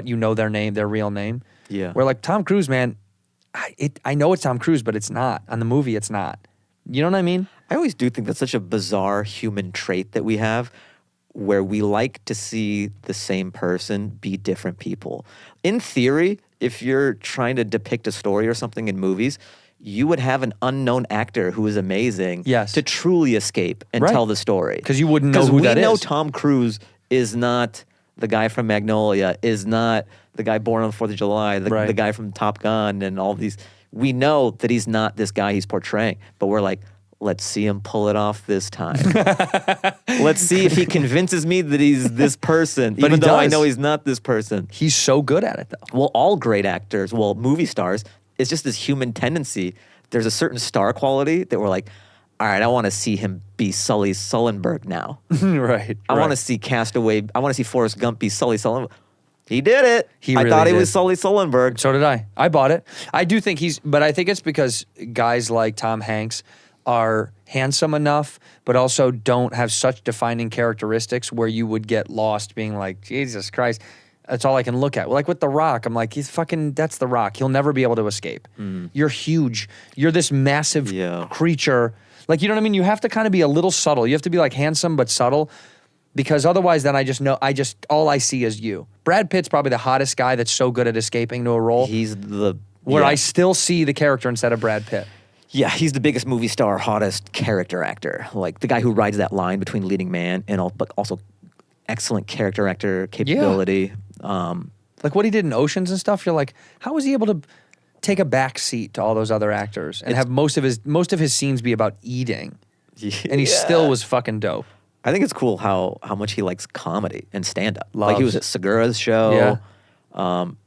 you know their name, their real name. Yeah. Where like Tom Cruise, man, I know it's Tom Cruise, but it's not. On the movie, it's not. You know what I mean? I always do think that's such a bizarre human trait that we have where we like to see the same person be different people. In theory, if you're trying to depict a story or something in movies, you would have an unknown actor who is amazing to truly escape and tell the story. Because you wouldn't know who that is. Because we know Tom Cruise is not the guy from Magnolia, is not the guy born on the 4th of July, the guy from Top Gun and all these. We know that he's not this guy he's portraying, but we're like, let's see him pull it off this time. Let's see if he convinces me that he's this person, But even he though I does. know he's not this person. He's so good at it, though. Well, all great actors, well, movie stars, it's just this human tendency. There's a certain star quality that we're like, all right, I want to see him be Sully Sullenberg now. Right. I want to see Castaway. I want to see Forrest Gump be Sully Sullenberg. He did it. He I really thought he did. was Sully Sullenberg. So did I. I bought it. I do think but I think it's because guys like Tom Hanks are handsome enough, but also don't have such defining characteristics where you would get lost being like, Jesus Christ, that's all I can look at. Like with The Rock, I'm like, that's The Rock. He'll never be able to escape. You're huge. You're this massive creature. Like, you know what I mean? You have to kind of be a little subtle. You have to be like handsome but subtle, because otherwise then all I see is you. Brad Pitt's probably the hottest guy that's so good at escaping to a role. He's where I still see the character instead of Brad Pitt. Yeah, he's the biggest movie star, hottest character actor. Like the guy who rides that line between leading man and but also excellent character actor capability. Like what he did in Oceans and stuff. You're like, how was he able to take a back seat to all those other actors and have most of his scenes be about eating? And he still was fucking dope. I think it's cool how much he likes comedy and stand-up. Like he was at Segura's show. Yeah.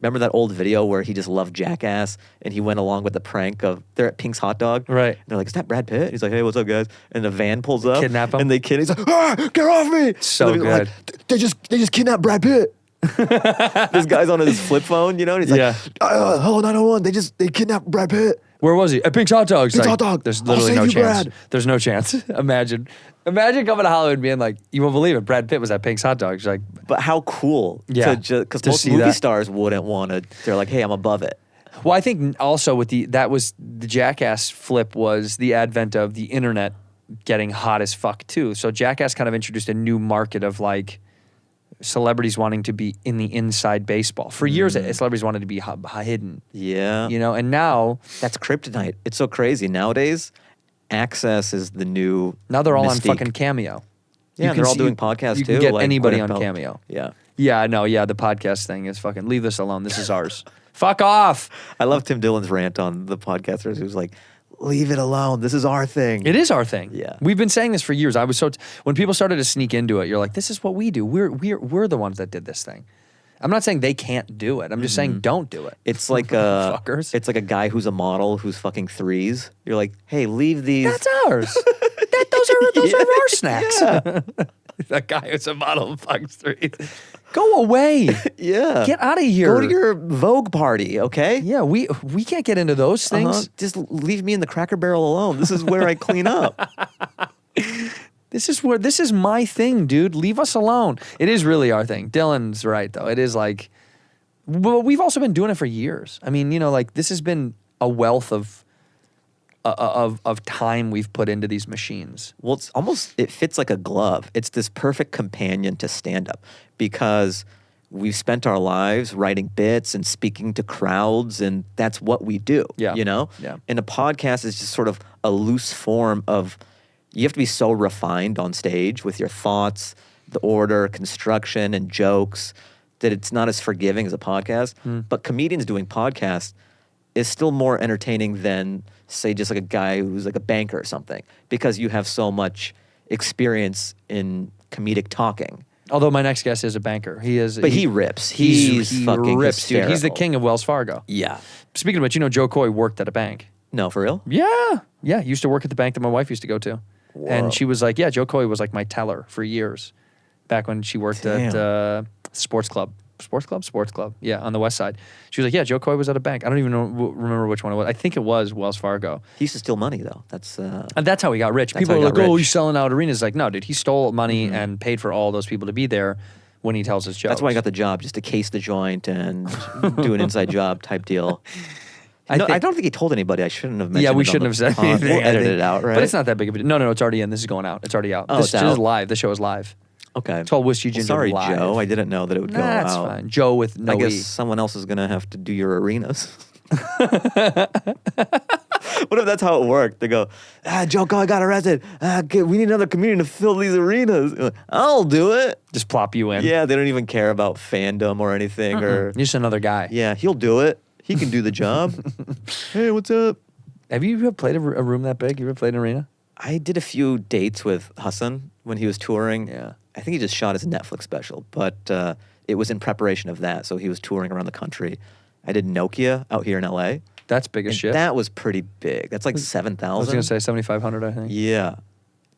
Remember that old video where he just loved Jackass and he went along with the prank of they're at Pink's Hot Dog. Right. And they're like, is that Brad Pitt? He's like, hey, what's up, guys? And the van pulls up. Kidnap him. And they he's like, ah, get off me. So and they're good. Like, they just kidnapped Brad Pitt. This guy's on his flip phone, you know? And he's like, hello, 901. They kidnapped Brad Pitt. Where was he? At Pink's Hot Dogs. Pink's Hot Dog. There's I'll literally save no you, chance. Brad. There's no chance. Imagine coming to Hollywood and being like, you won't believe it. Brad Pitt was at Pink's Hot Dogs. Like, but how cool. Yeah. Because To most see movie that. stars wouldn't want to. They're like, hey, I'm above it. well, I think also with the Jackass flip was the advent of the internet getting hot as fuck too. So Jackass kind of introduced a new market of like celebrities wanting to be in the inside baseball. For years, celebrities wanted to be hidden. Yeah. You know, and now That's kryptonite. It's so crazy. Nowadays, access is the new they're all mystique. on fucking Cameo. Yeah, You they're all see- doing podcasts you too. can get like anybody Gwyneth on Paltrow. Cameo. Yeah. Yeah, no, yeah, the podcast thing is fucking leave this alone. This is ours. Fuck off. I love Tim Dillon's rant on the podcasters. He was like, leave it alone. This is our thing. It is our thing. Yeah. We've been saying this for years. I was when people started to sneak into it, you're like, this is what we do. We're the ones that did this thing. I'm not saying they can't do it. I'm just saying don't do it. It's like Fuckers. It's like a guy who's a model who's fucking threes. You're like, hey, leave these. That's ours. Those are our snacks. That guy who's a model of fucks three. Go away. Yeah. Get out of here. Go to your Vogue party, okay? Yeah, we can't get into those things. Just leave me in the Cracker Barrel alone. This is where I clean up. This is my thing, dude. Leave us alone. It is really our thing. Dylan's right though. It is like, well, we've also been doing it for years. I mean, you know, like this has been a wealth of time we've put into these machines. Well, it fits like a glove. It's this perfect companion to stand-up because we've spent our lives writing bits and speaking to crowds, and that's what we do, Yeah. you know? Yeah. And a podcast is just sort of a loose form of, you have to be so refined on stage with your thoughts, the order, construction, and jokes that it's not as forgiving as a podcast. But comedians doing podcasts is still more entertaining than, say, just like a guy who's like a banker or something, because you have so much experience in comedic talking. Although my next guest is a banker. He is. But he rips. He fucking rips, dude. He's the hysterical. king of Wells Fargo. Yeah. Speaking of which, you know, Joe Coy worked at a bank. No, for real? Yeah. Yeah. He used to work at the bank that my wife used to go to. And she was like, yeah, Joe Coy was like my teller for years back when she worked at Sports Club. Sports Club. Yeah, on the West Side. She was like, yeah, Joe Coy was at a bank. I don't even remember which one it was. I think it was Wells Fargo. He used to steal money, though. And that's how he got rich. That's People how are he like, got oh, rich. he's selling out arenas. Like, no, dude, he stole money and paid for all those people to be there when he tells his jokes. That's why I got the job, just to case the joint and do an inside job type deal. I don't think he told anybody. I shouldn't have mentioned Yeah, we it on shouldn't the have said pod. anything. We'll I edit think. it out, right? But it's not that big of a deal. No, it's already in. This is going out. It's already out. Oh, this it's is out? live. The show is live. Okay. It's called Whiskey Well, Ginger sorry, Live. Joe. I didn't know that it would go out. That's fine. Joe with no I guess E. someone else is going to have to do your arenas. What if that's how it worked? They go, Joe Coy got arrested. We need another comedian to fill these arenas. You're like, I'll do it. Just plop you in. Yeah, they don't even care about fandom or anything. Or You're just another guy. yeah, he'll do it. He can do the job. Hey, what's up? Have you ever played a room that big? You ever played an arena? I did a few dates with Hassan when he was touring. Yeah. I think he just shot his Netflix special, but it was in preparation of that. So he was touring around the country. I did Nokia out here in LA. That's big as And shit. that was pretty big. That's like 7,000. I was gonna say 7,500. I think. Yeah.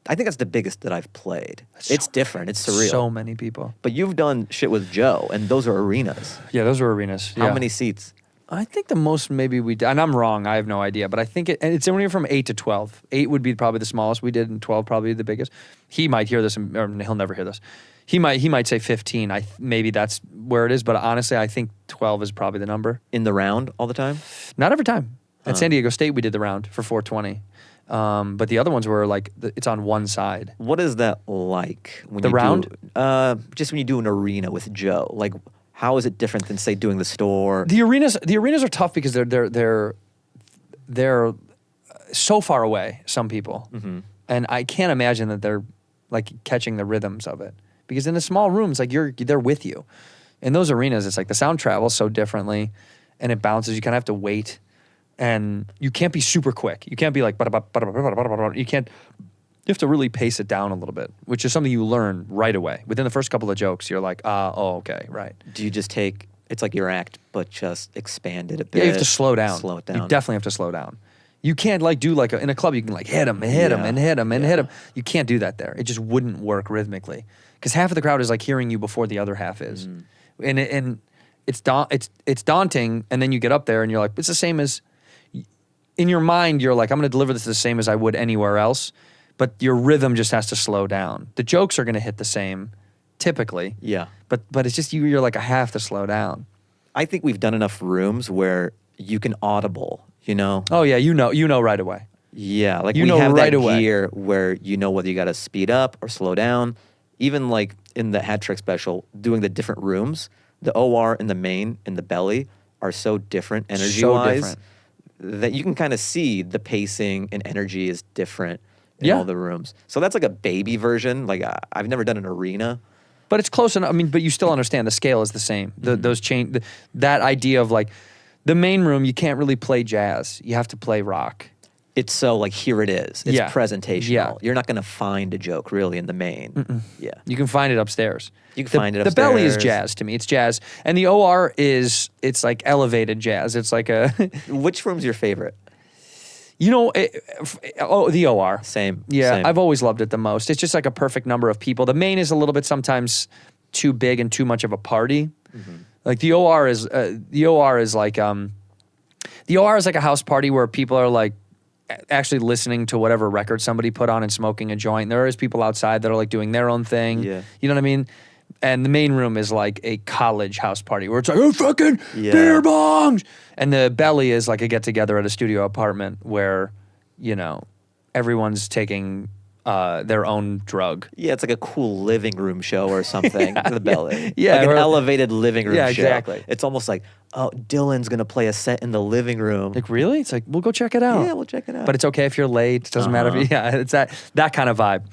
I think that's the biggest that I've played. It's different. It's surreal. So many people. But you've done shit with Joe, and those are arenas. Yeah, those were arenas. How yeah. many seats? I think the most maybe we did, and I'm wrong, I have no idea, but I think and it's anywhere from 8 to 12. 8 would be probably the smallest we did, and 12 probably the biggest. He might hear this, or he'll never hear this. He might say 15. Maybe that's where it is, but honestly, I think 12 is probably the number. In the round all the time? Not every time. At San Diego State, we did the round for 420. But the other ones were like, it's on one side. What is that like? When The you round? Just when you do an arena with Joe. Like, how is it different than, say, doing the store? The arenas are tough because they're so far away. Some people, and I can't imagine that they're like catching the rhythms of it. Because in the small rooms, like they're with you. In those arenas, it's like the sound travels so differently, and it bounces. You kind of have to wait, and you can't be super quick. You can't be like you can't. You have to really pace it down a little bit, which is something you learn right away. Within the first couple of jokes, you're like, oh, okay, right. Do you just take, it's like your act, but just expand it a bit? Yeah, you have to slow down. Slow it down. You definitely have to slow down. You can't like do like in a club, you can like hit him and hit him and hit him and hit him. You can't do that there. It just wouldn't work rhythmically. Because half of the crowd is like hearing you before the other half is. And it's daunting, and then you get up there and you're like, it's the same as, in your mind, you're like, I'm going to deliver this the same as I would anywhere else. But your rhythm just has to slow down. The jokes are going to hit the same, typically. Yeah. But it's just you're like, I have to slow down. I think we've done enough rooms where you can audible, you know? Oh yeah, you know right away. Yeah, like You we know have right that away. gear where you know whether you got to speed up or slow down. Even like in the hat trick special, doing the different rooms, the OR and the main and the belly are so different energy-wise different. that you can kind of see the pacing and energy is different in Yeah. all the rooms. So that's like a baby version. Like I've never done an arena. But it's close enough. I mean, but you still understand the scale is the same. That idea of like the main room, you can't really play jazz. You have to play rock. It's so like, here it is. It's Yeah. presentational. Yeah. You're not going to find a joke really in the main. Yeah. You can find it upstairs. You can find it The belly is upstairs. jazz to me. It's jazz, and the OR it's like elevated jazz. It's like a, Which room's your favorite? the OR. Same. Yeah, same. I've always loved it the most. It's just like a perfect number of people. The main is a little bit sometimes too big and too much of a party. Like the OR is like a house party where people are like actually listening to whatever record somebody put on and smoking a joint. There is people outside that are like doing their own thing. Yeah. You know what I mean? And the main room is like a college house party where it's like, oh, fucking Yeah. beer bongs. And the belly is like a get together at a studio apartment where, everyone's taking their own drug. Yeah, it's like a cool living room show or something. The belly. Yeah, Like an or- elevated living room Yeah, show. exactly. It's almost like, oh, Dylan's going to play a set in the living room. Like, really? It's like, we'll go check it out. Yeah, we'll check it out. But it's okay if you're late. It doesn't matter if it's that kind of vibe.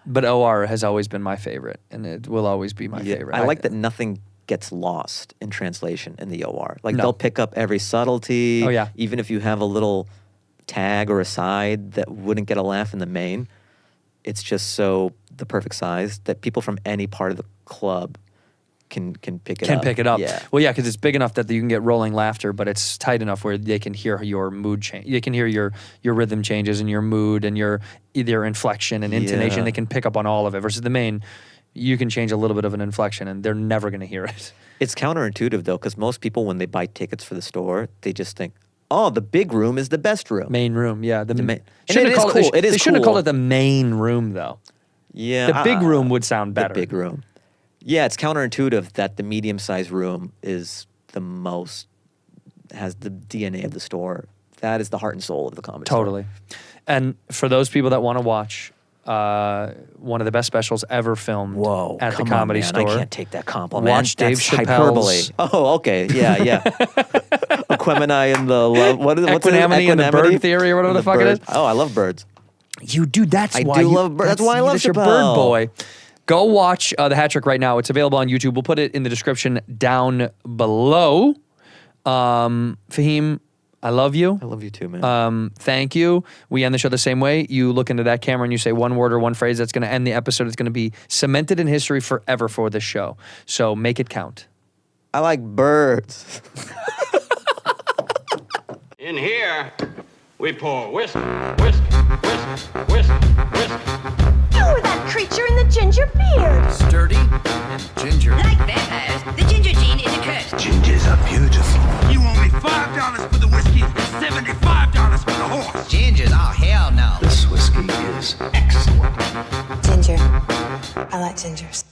But OR has always been my favorite, and it will always be my Yeah, favorite. I like that nothing gets lost in translation in the OR. Like No. they'll pick up every subtlety. Oh, yeah. Even if you have a little tag or a side that wouldn't get a laugh in the main, it's just so the perfect size that people from any part of the club can pick it up. Pick it up. Yeah. Well, yeah, because it's big enough that you can get rolling laughter, but it's tight enough where they can hear your mood change. They can hear your rhythm changes and your mood and your either inflection and intonation. Yeah. They can pick up on all of it. Versus the main, you can change a little bit of an inflection and they're never going to hear it. It's counterintuitive though, because most people when they buy tickets for the store, they just think, oh, the big room is the best room. Main room, yeah. main- and Shouldn't it have is called cool. It is They shouldn't have cool. called it the main room though. Yeah. The big room would sound better. The big room. Yeah, it's counterintuitive that the medium-sized room is the most, has the DNA of the store. That is the heart and soul of the comedy store. Totally. And for those people that want to watch one of the best specials ever filmed Whoa, at the come Comedy on, man. Store. I can't take that compliment. Watch Dave That's Chappelle's- hyperbole. Oh, okay. Yeah. Equimini and the love. What's it? Equanimity and the bird theory or whatever And the fuck it bird. is. Oh, I love birds. You do. That's I why do you, love birds. That's why I love That's your bird Chappelle. boy. Go watch The Hat Trick right now. It's available on YouTube. We'll put it in the description down below. Fahim, I love you. I love you too, man. Thank you. We end the show the same way. You look into that camera and you say one word or one phrase that's going to end the episode. It's going to be cemented in history forever for this show. So make it count. I like birds. In here, we pour whisk, whisk, whisk, whisk, whisk. You were that creature in the ginger beard. Sturdy and ginger. Like vampires, the ginger gene is a curse. Gingers are beautiful. You owe me $5 for the whiskey and $75 for the horse. Gingers? Oh, hell no. This whiskey is excellent. Ginger. I like gingers.